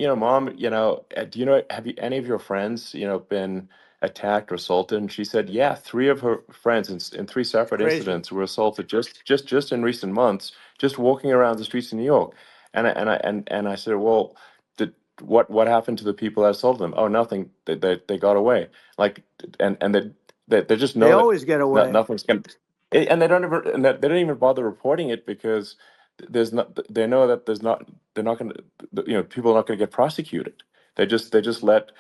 Mom, do you know, have you any of your friends, been attacked or assaulted, and she said, yeah, three of her friends in three separate Crazy. incidents were assaulted just in recent months, just walking around the streets of New York. And I said, well, what happened to the people that assaulted them? Oh, nothing. They got away. Like, and they just They know that always get away. nothing's going. And they don't even bother reporting it because there's not. They know that they're not going to. People are not going to get prosecuted. They just let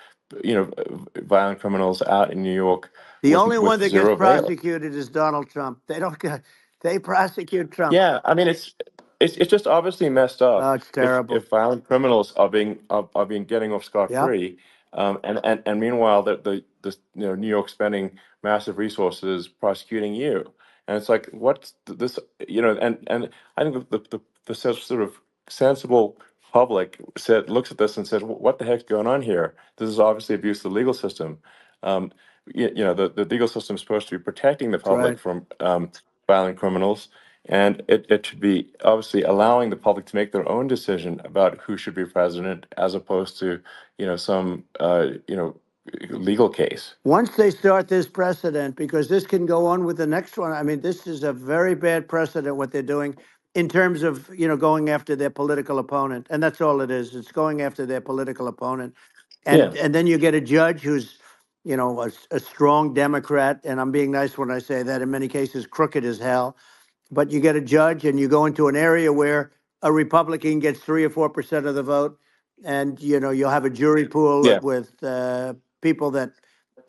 violent criminals out in New York The only one with that gets zero bail. prosecuted is Donald Trump. They don't get, they prosecute Trump. Yeah, I mean it's just obviously messed Oh, up it's terrible. if violent criminals are being getting off scot Yeah, free, and meanwhile the New York spending massive resources prosecuting you, and it's like what's this and I think the sort of sensible public looks at this and says, what the heck's going on here? This is obviously abuse of the legal system. Um, the legal system is supposed to be protecting the that's right. public from violent criminals, and it should be obviously allowing the public to make their own decision about who should be president, as opposed to some legal case. Once they start this precedent, because this can go on with the next one. I mean, this is a very bad precedent what they're doing in terms of going after their political opponent, and that's all it is. It's going after their political opponent, Yeah, and then you get a judge who's a strong Democrat, and I'm being nice when I say that. In many cases, crooked as hell. But you get a judge, and you go into an area where a Republican gets 3 or 4% of the vote, and you'll have a jury pool yeah, with people that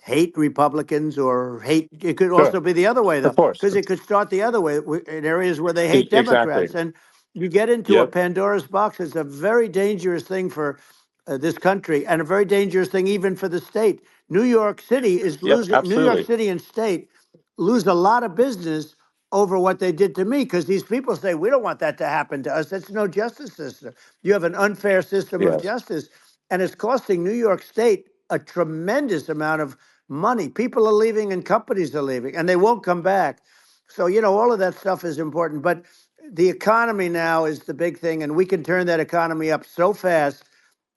hate Republicans or hate. It could also sure, be the other way, of though, course, because it could start the other way in areas where they hate exactly. Democrats, and you get into a Yep, Pandora's box. It's a very dangerous thing for this country, and a very dangerous thing even for the state. New York City is yep, losing. New York absolutely. City and state lose a lot of business over what they did to me, because these people say, we don't want that to happen to us. That's no justice system. You have an unfair system of Yes, justice, and it's costing New York State a tremendous amount of money. People are leaving and companies are leaving, and they won't come back. So, all of that stuff is important. But the economy now is the big thing, and we can turn that economy up so fast,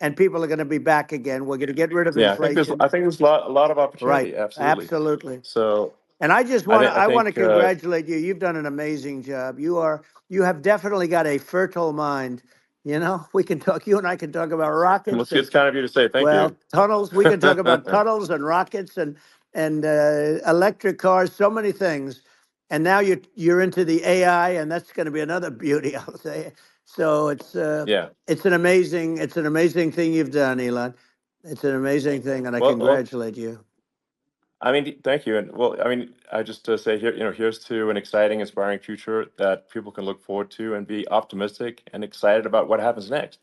and people are going to be back again. We're going to get rid of yeah. I think there's inflation. I think there's a lot of Right. opportunity. Absolutely. Absolutely. So And I just I want to think I I want to think congratulate you. You've done an amazing job. You have definitely got a fertile mind. We can talk. You and I can talk about well, rockets and it's kind of you to say thank you. tunnels. We can talk about tunnels and rockets and electric cars. So many things. And now you're into the AI, and that's going to be another beauty, I'll say. So Yeah. it's an amazing thing you've done, Elon. It's an amazing thing, and I Well, congratulate you. I mean, thank you. And well, I mean, I just say here, here's to an exciting, inspiring future that people can look forward to and be optimistic and excited about what happens next.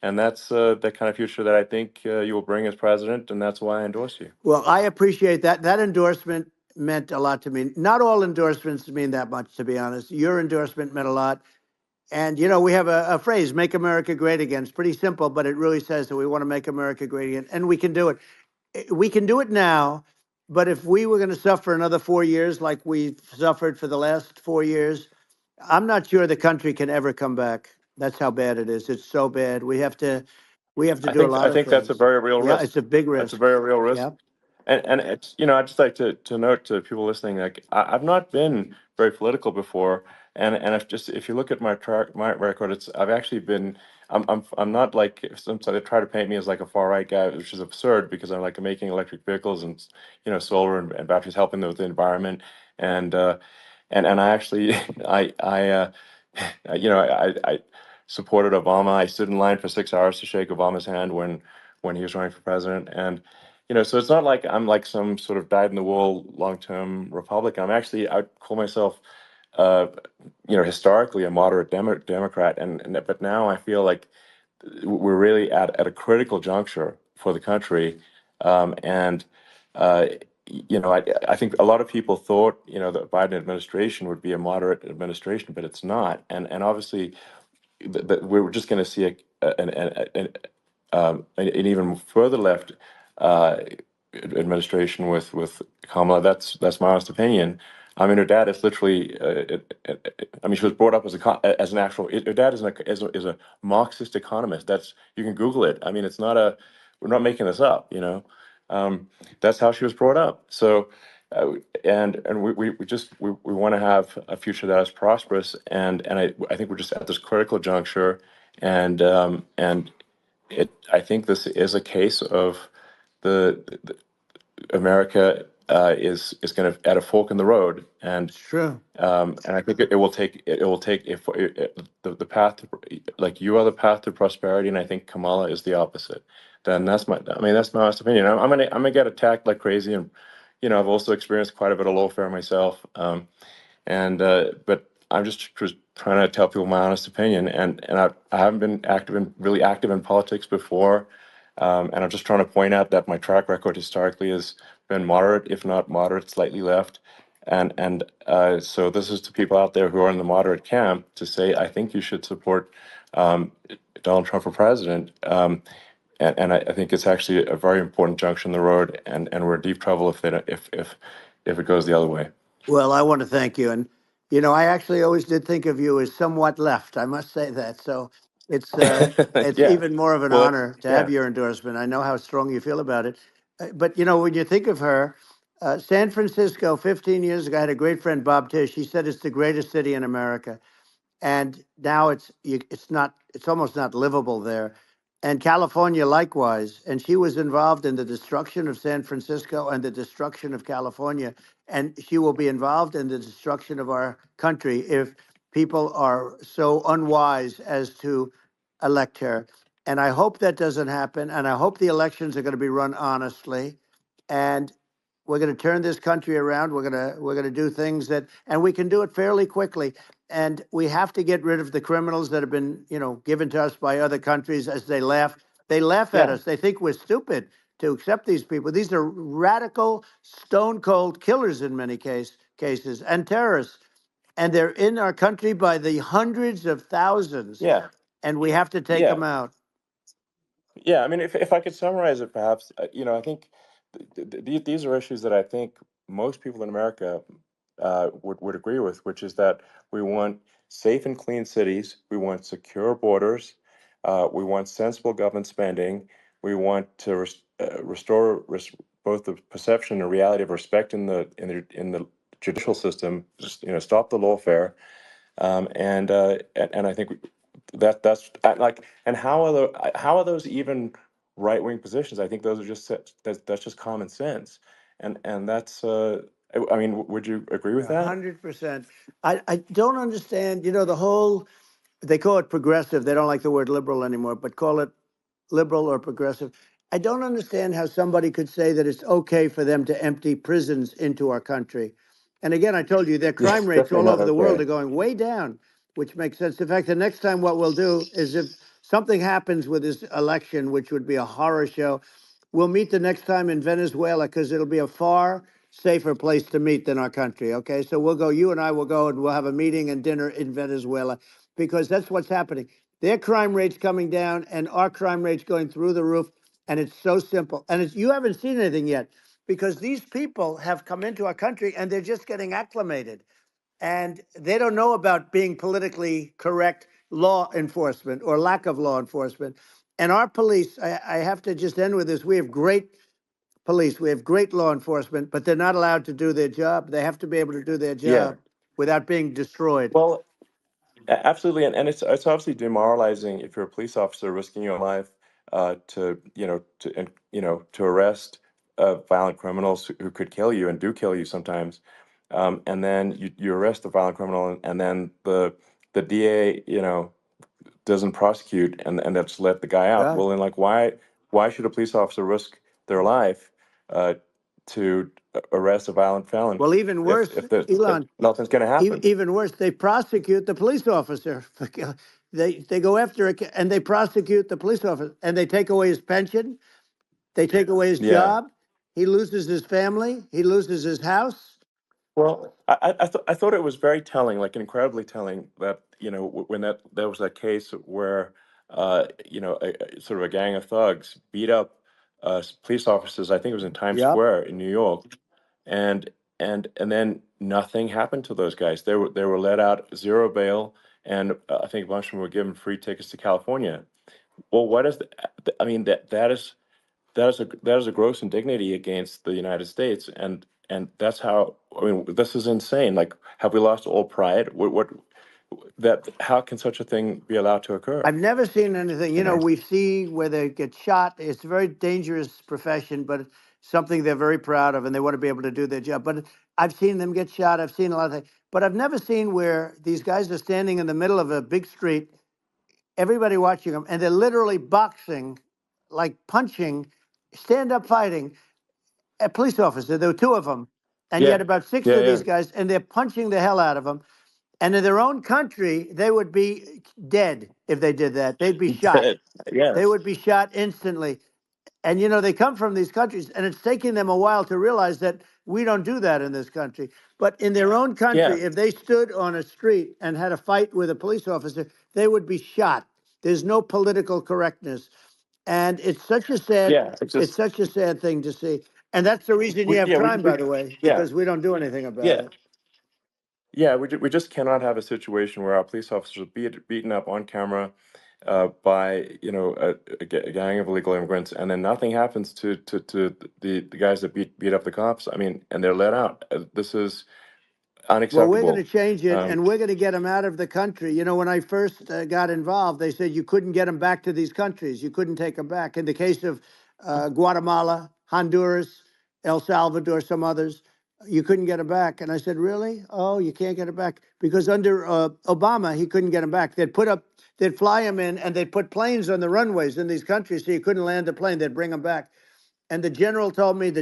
And that's the kind of future that I think you will bring as president, and that's why I endorse you. Well, I appreciate that. That endorsement meant a lot to me. Not all endorsements mean that much, to be honest. Your endorsement meant a lot. And, we have a phrase, make America great again. It's pretty simple, but it really says that we want to make America great again. And we can do it. We can do it now. But if we were going to suffer another 4 years like we've suffered for the last 4 years, I'm not sure the country can ever come back. That's how bad it is. It's so bad. We have to I do a think lot I of think that's a things. very real Yeah, risk. it's a big That's a risk. very real risk. Yeah. And it's I'd just like to note to people listening, like I've not been very political before, and if you look at my record, I've actually been. I'm not like some, so they try to paint me as like a far right guy, which is absurd because I'm like making electric vehicles and solar and batteries, helping with the environment, and and I actually I supported Obama. I stood in line for 6 hours to shake Obama's hand when he was running for president, and so it's not like I'm like some sort of dyed in the wool long term Republican. I'd call myself uh, historically a moderate Democrat, but now I feel like we're really at a critical juncture for the country, and uh, I think a lot of people thought the Biden administration would be a moderate administration, but it's not, and obviously we're just going to see an even further left uh, administration with Kamala. That's my honest opinion. I mean, her dad is literally. I mean, she was brought up as an actual. Her dad is a Marxist economist. You can Google it. I mean, it's not a. We're not making this up. That's how she was brought up. So, and we want to have a future that is prosperous, and I think we're just at this critical juncture, and I think this is a case of the America is going to at a fork in the road, True. and I think it will take if the path to, like you are the path to prosperity, and I think Kamala is the opposite. Then that's my honest opinion. I'm gonna get attacked like crazy, and I've also experienced quite a bit of lawfare myself, and but I'm just trying to tell people my honest opinion, and I haven't been really active in politics before, and I'm just trying to point out that my track record historically has been moderate, if not moderate, slightly left. And so this is to people out there who are in the moderate camp to say, I think you should support um, Donald Trump for president. And I think it's actually a very important junction in the road, and we're in deep trouble if it goes the other way. Well, I want to thank you. And, I actually always did think of you as somewhat left. I must say that. So it's Yeah. even more of an Well, honor to have yeah. your endorsement. I know how strong you feel about it. But, when you think of her, San Francisco, 15 years ago, I had a great friend, Bob Tish. He said it's the greatest city in America. And now it's almost not livable there. And California likewise. And she was involved in the destruction of San Francisco and the destruction of California. And she will be involved in the destruction of our country if people are so unwise as to elect her. And I hope that doesn't happen. And I hope the elections are going to be run honestly. And we're going to turn this country around. We're going to do things and we can do it fairly quickly. And we have to get rid of the criminals that have been, given to us by other countries as they laugh. They laugh at Yeah. us. They think we're stupid to accept these people. These are radical, stone cold killers in many cases and terrorists. And they're in our country by the hundreds of thousands. Yeah. And we have to take Yeah. them out. Yeah, I mean, if I could summarize it, perhaps, I think these are issues that I think most people in America would agree with, which is that we want safe and clean cities, we want secure borders, we want sensible government spending, we want to restore both the perception and reality of respect in the judicial system, just stop the lawfare, and I think that's like, and how are those even right wing positions? I think those are that's just common sense, and that's I mean, would you agree with that? 100%. I don't understand, the whole, they call it progressive. They don't like the word liberal anymore, but call it liberal or progressive. I don't understand how somebody could say that it's okay for them to empty prisons into our country. And again, I told you their Yeah, crime rates definitely all not over the world okay. are going way down, which makes sense. In fact, the next time what we'll do is if something happens with this election, which would be a horror show, we'll meet the next time in Venezuela because it'll be a far safer place to meet than our country. Okay. So you and I will go and we'll have a meeting and dinner in Venezuela because that's what's happening. Their crime rate's coming down and our crime rate's going through the roof. And it's so simple. And you haven't seen anything yet because these people have come into our country and they're just getting acclimated and they don't know about being politically correct law enforcement or lack of law enforcement. And our police, I have to just end with this. We have great police, we have great law enforcement, but they're not allowed to do their job. They have to be able to do their Yeah. job without being destroyed. Well, absolutely, and it's obviously demoralizing if you're a police officer risking your life to arrest violent criminals who could kill you and do kill you sometimes, and then you arrest the violent criminal, and then the DA doesn't prosecute, and that's let the guy out. Yeah. Well, then, like, why should a police officer risk their life uh, to arrest a violent felon Well, even worse, if Elon, nothing's going to happen? even worse, they prosecute the police officer. They go after it and they prosecute the police officer and they take away his pension. They take away his Yeah. job. He loses his family. He loses his house. Well, I thought it was very telling, like incredibly telling, that when there was that case where sort of a gang of thugs beat up police officers. I think it was in Times Yep. Square in New York, and and then nothing happened to those guys. They were let out, zero bail, and I think a bunch of them were given free tickets to California. Well, what is I mean, that is that is a gross indignity against the United States, and that's how, I mean, this is insane. Like, have we lost all pride? What that how can such a thing be allowed to occur? I've never seen anything. You know? We see where they get shot. It's a very dangerous profession, but it's something they're very proud of, and they want to be able to do their job. But I've seen them get shot. I've seen a lot of things, but I've never seen where these guys are standing in the middle of a big street, everybody watching them, and they're literally boxing, like punching, stand up fighting a police officer. There were two of them, and Yeah, yet about six yeah, of yeah. these guys, and they're punching the hell out of them. And in their own country, they would be dead if they did that. They'd be shot. They Yes. would be shot instantly. And they come from these countries, and it's taking them a while to realize that we don't do that in this country. But in their own Yeah, country, if they stood on a street and had a fight with a police officer, they would be shot. There's no political correctness. And it's such a sad, yeah. It's it's just such a sad thing to see. And that's the reason you have crime, by the way, yeah, because we don't do anything about yeah. it. Yeah, we just cannot have a situation where our police officers are beaten up on camera by a gang of illegal immigrants, and then nothing happens to the guys that beat up the cops. I mean, and they're let out. This is Well, we're going to unacceptable. change it, Um, and we're going to get them out of the country. When I first got involved, they said you couldn't get them back to these countries. You couldn't take them back. In the case of Guatemala, Honduras, El Salvador, some others, you couldn't get them back. And I said, really? Oh, you can't get them back? Because under Obama, he couldn't get them back. They'd fly them in, and they'd put planes on the runways in these countries so you couldn't land the plane. They'd bring them back. And the generals told me,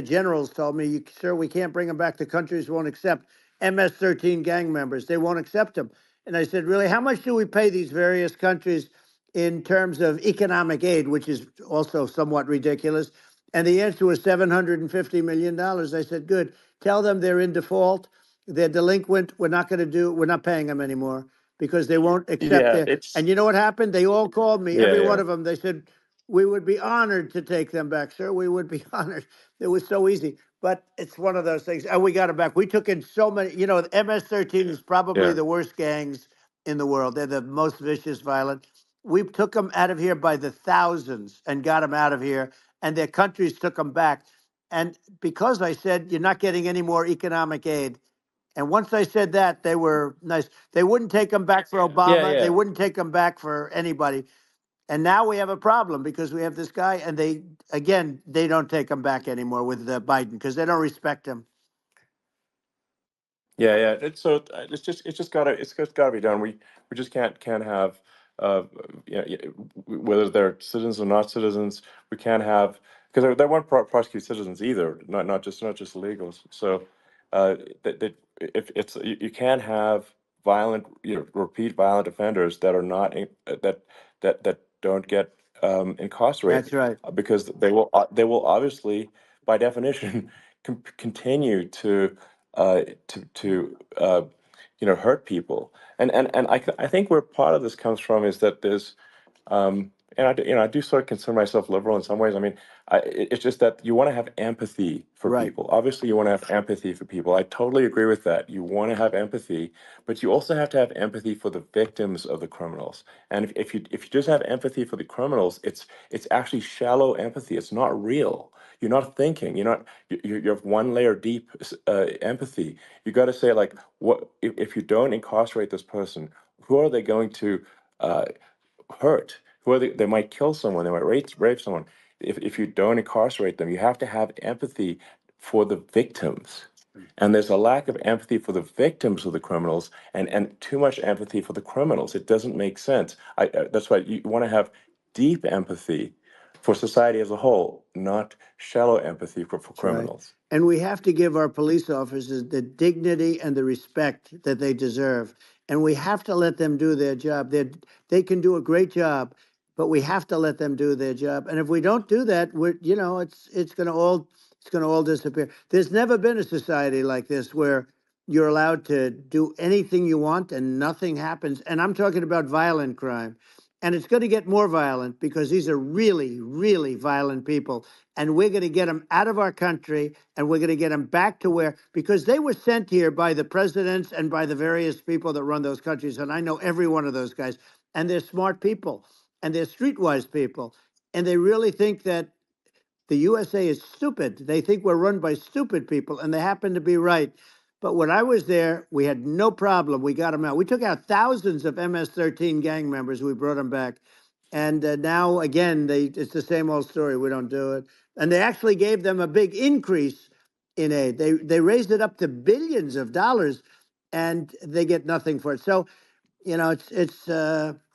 sir, we can't bring them back. The countries won't accept MS-13 gang members. They won't accept them. And I said, really, how much do we pay these various countries in terms of economic aid, which is also somewhat ridiculous? And the answer was $750 million. I said, good. Tell them they're in default. They're delinquent. We're not paying them anymore because they won't accept yeah, their. it's And you know what happened? They all called me, yeah, every one yeah, of them. They said, we would be honored to take them back, sir. We would be honored. It was so easy. But it's one of those things. And we got them back. We took in so many, the MS-13 is probably yeah, the worst gangs in the world. They're the most vicious, violent. We took them out of here by the thousands and got them out of here. And their countries took them back. And because I said, you're not getting any more economic aid. And once I said that, they were nice. They wouldn't take them back for yeah, Obama. They yeah. wouldn't take them back for anybody. And now we have a problem because we have this guy, and they don't take him back anymore with Biden because they don't respect him. Yeah, yeah. It's just gotta be done. We just can't have whether they're citizens or not citizens. We can't have, because they won't prosecute citizens either. Not just illegals. So that if it's you can't have violent repeat violent offenders that are not that don't get That's incarcerated, right. because they will obviously, by definition, continue to hurt people. And I think where part of this comes from is that there's and I do sort of consider myself liberal in some ways. I mean, it's just that you want to have empathy for Right. people. Obviously, you want to have empathy for people. I totally agree with that. You want to have empathy, but you also have to have empathy for the victims of the criminals. And if you just have empathy for the criminals, it's actually shallow empathy. It's not real. You're not thinking. You have one layer deep empathy. You got to say, like, what if you don't incarcerate this person? Who are they going to uh, hurt? Who are they might kill someone. They might rape someone. If you don't incarcerate them, you have to have empathy for the victims. And there's a lack of empathy for the victims of the criminals, and too much empathy for the criminals. It doesn't make sense. That's why you want to have deep empathy for society as a whole, not shallow empathy for That's right. criminals. And we have to give our police officers the dignity and the respect that they deserve. And we have to let them do their job. They can do a great job, but we have to let them do their job. And if we don't do that, it's going to all disappear. There's never been a society like this where you're allowed to do anything you want and nothing happens. And I'm talking about violent crime. And it's going to get more violent because these are really, really violent people. And we're going to get them out of our country, and we're going to get them back to because they were sent here by the presidents and by the various people that run those countries. And I know every one of those guys. And they're smart people, and they're streetwise people. And they really think that the USA is stupid. They think we're run by stupid people, and they happen to be right. But when I was there, we had no problem. We got them out. We took out thousands of MS-13 gang members. We brought them back. And now, again, it's the same old story. We don't do it. And they actually gave them a big increase in aid. They raised it up to billions of dollars, and they get nothing for it. So, it's.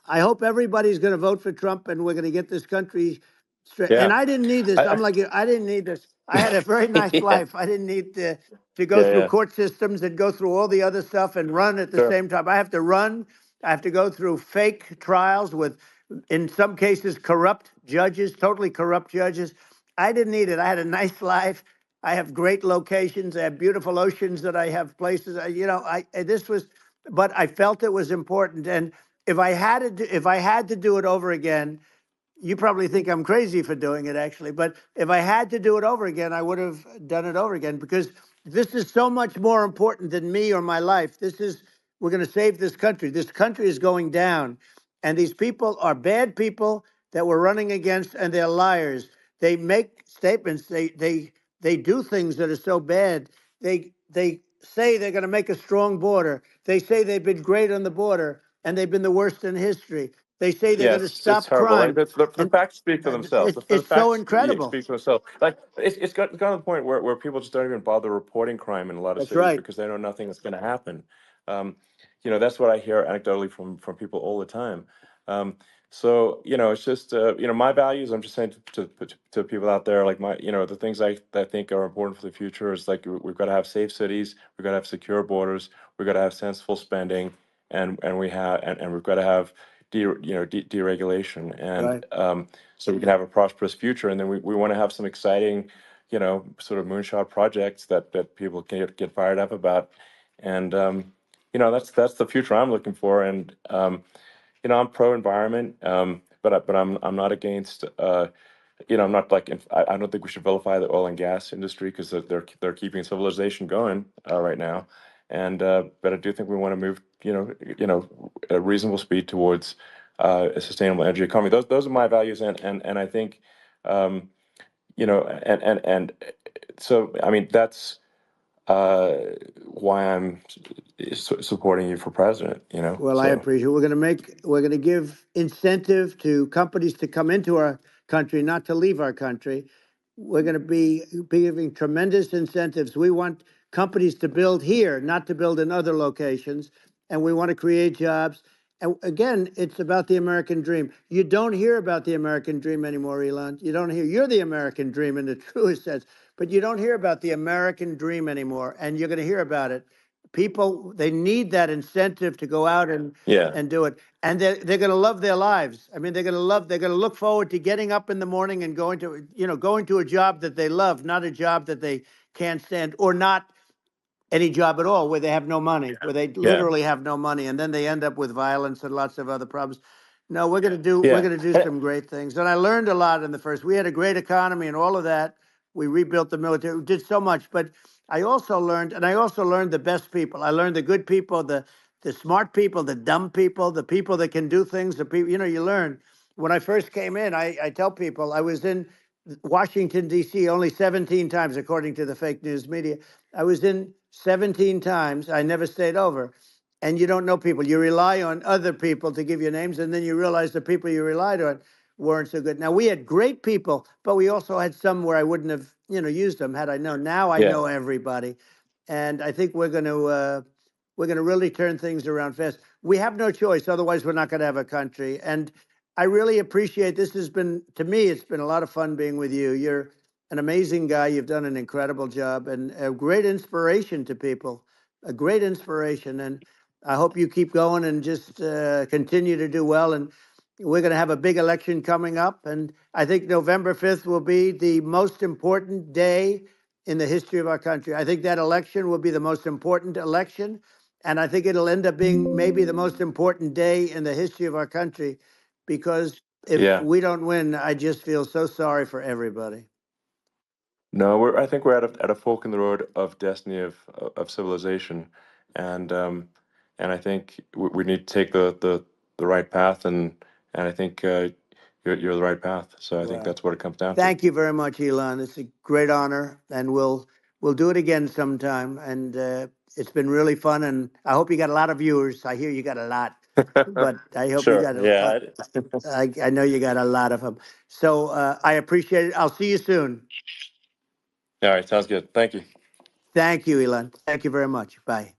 I hope everybody's going to vote for Trump, and we're going to get this country straight. And Yeah. I didn't need this. I, I'm like you. I didn't need this. I had a very nice yeah. life. I didn't need to go Yeah. through Yeah. court systems and go through all the other stuff and run at the Sure. same time. I have to run. I have to go through fake trials with, in some cases, corrupt judges, totally corrupt judges. I didn't need it. I had a nice life. I have great locations. I have beautiful oceans that I have places. This was, but I felt it was important. And if I had to do it over again, you probably think I'm crazy for doing it, actually. But if I had to do it over again, I would have done it over again, because this is so much more important than me or my life. We're going to save this country. This country is going down. And these people are bad people that we're running against, and they're liars. They make statements. They do things that are so bad. They say they're going to make a strong border. They say they've been great on the border, and they've been the worst in history. They say they're Yeah, going to it's stop horrible. Like crime, the and facts speak for themselves. The it's so facts incredible. speak for themselves. Like it's gotten to the point where people just don't even bother reporting crime in a lot of That's cities right. because they know nothing is going to happen. Um, that's what I hear anecdotally from people all the time. So it's just my values. I'm just saying to people out there, like the things I think are important for the future is like we've got to have safe cities, we've got to have secure borders, we've got to have sensible spending, and we've got to have deregulation, and Right. so we can have a prosperous future. And then we want to have some exciting, sort of moonshot projects that people can get fired up about. And that's the future I'm looking for. And I'm pro environment, but I'm not against. I'm not like I don't think we should vilify the oil and gas industry because they're keeping civilization going right now, and but I do think we want to move a reasonable speed towards a sustainable energy economy. Those are my values, and I think and so I mean that's uh, why I'm supporting you for president. Well, I So appreciate it. We're going to give incentive to companies to come into our country, not to leave our country. We're going to be giving tremendous incentives. We want companies to build here, not to build in other locations. And we want to create jobs. And again, it's about the American dream. You don't hear about the American dream anymore, Elon. You don't hear. You're the American dream in the truest sense, but you don't hear about the American dream anymore. And you're going to hear about it. People, they need that incentive to go out yeah, and do it, and they're going to love their lives. I mean, they're going to look forward to getting up in the morning and going to a job that they love, not a job that they can't stand, or not any job at all, where they have no money, where they yeah, literally have no money, and then they end up with violence and lots of other problems. No, we're yeah. going to do some great things. And I learned a lot in the first. We had a great economy and all of that. We rebuilt the military. We did so much, but I also learned the best people. I learned the good people, the smart people, the dumb people, the people that can do things. The people, you learn. When I first came in, I tell people I was in Washington D.C. only 17 times, according to the fake news media. I was in 17 times. I never stayed over. And you don't know people. You rely on other people to give you names, and then you realize the people you relied on weren't so good. Now, we had great people, but we also had some where I wouldn't have, used them had I known. Now I Yeah. know everybody. And I think we're going to really turn things around fast. We have no choice. Otherwise, we're not going to have a country. And I really appreciate this. Has been, to me, it's been a lot of fun being with you. You're an amazing guy. You've done an incredible job and a great inspiration to people, a great inspiration. And I hope you keep going and just continue to do well. And we're going to have a big election coming up. And I think November 5th will be the most important day in the history of our country. I think that election will be the most important election. And I think it'll end up being maybe the most important day in the history of our country, because if Yeah. we don't win, I just feel so sorry for everybody. No, I think we're at a fork in the road of destiny of civilization, and I think we need to take the right path, and I think you're the right path. So I think Well, that's what it comes down to. thank you very much, Elon. It's a great honor, and we'll do it again sometime. And it's been really fun, and I hope you got a lot of viewers. I hear you got a lot, but I hope you Sure. got. Yeah. I know you got a lot of them. So I appreciate it. I'll see you soon. All right. Sounds good. Thank you. Thank you, Elon. Thank you very much. Bye.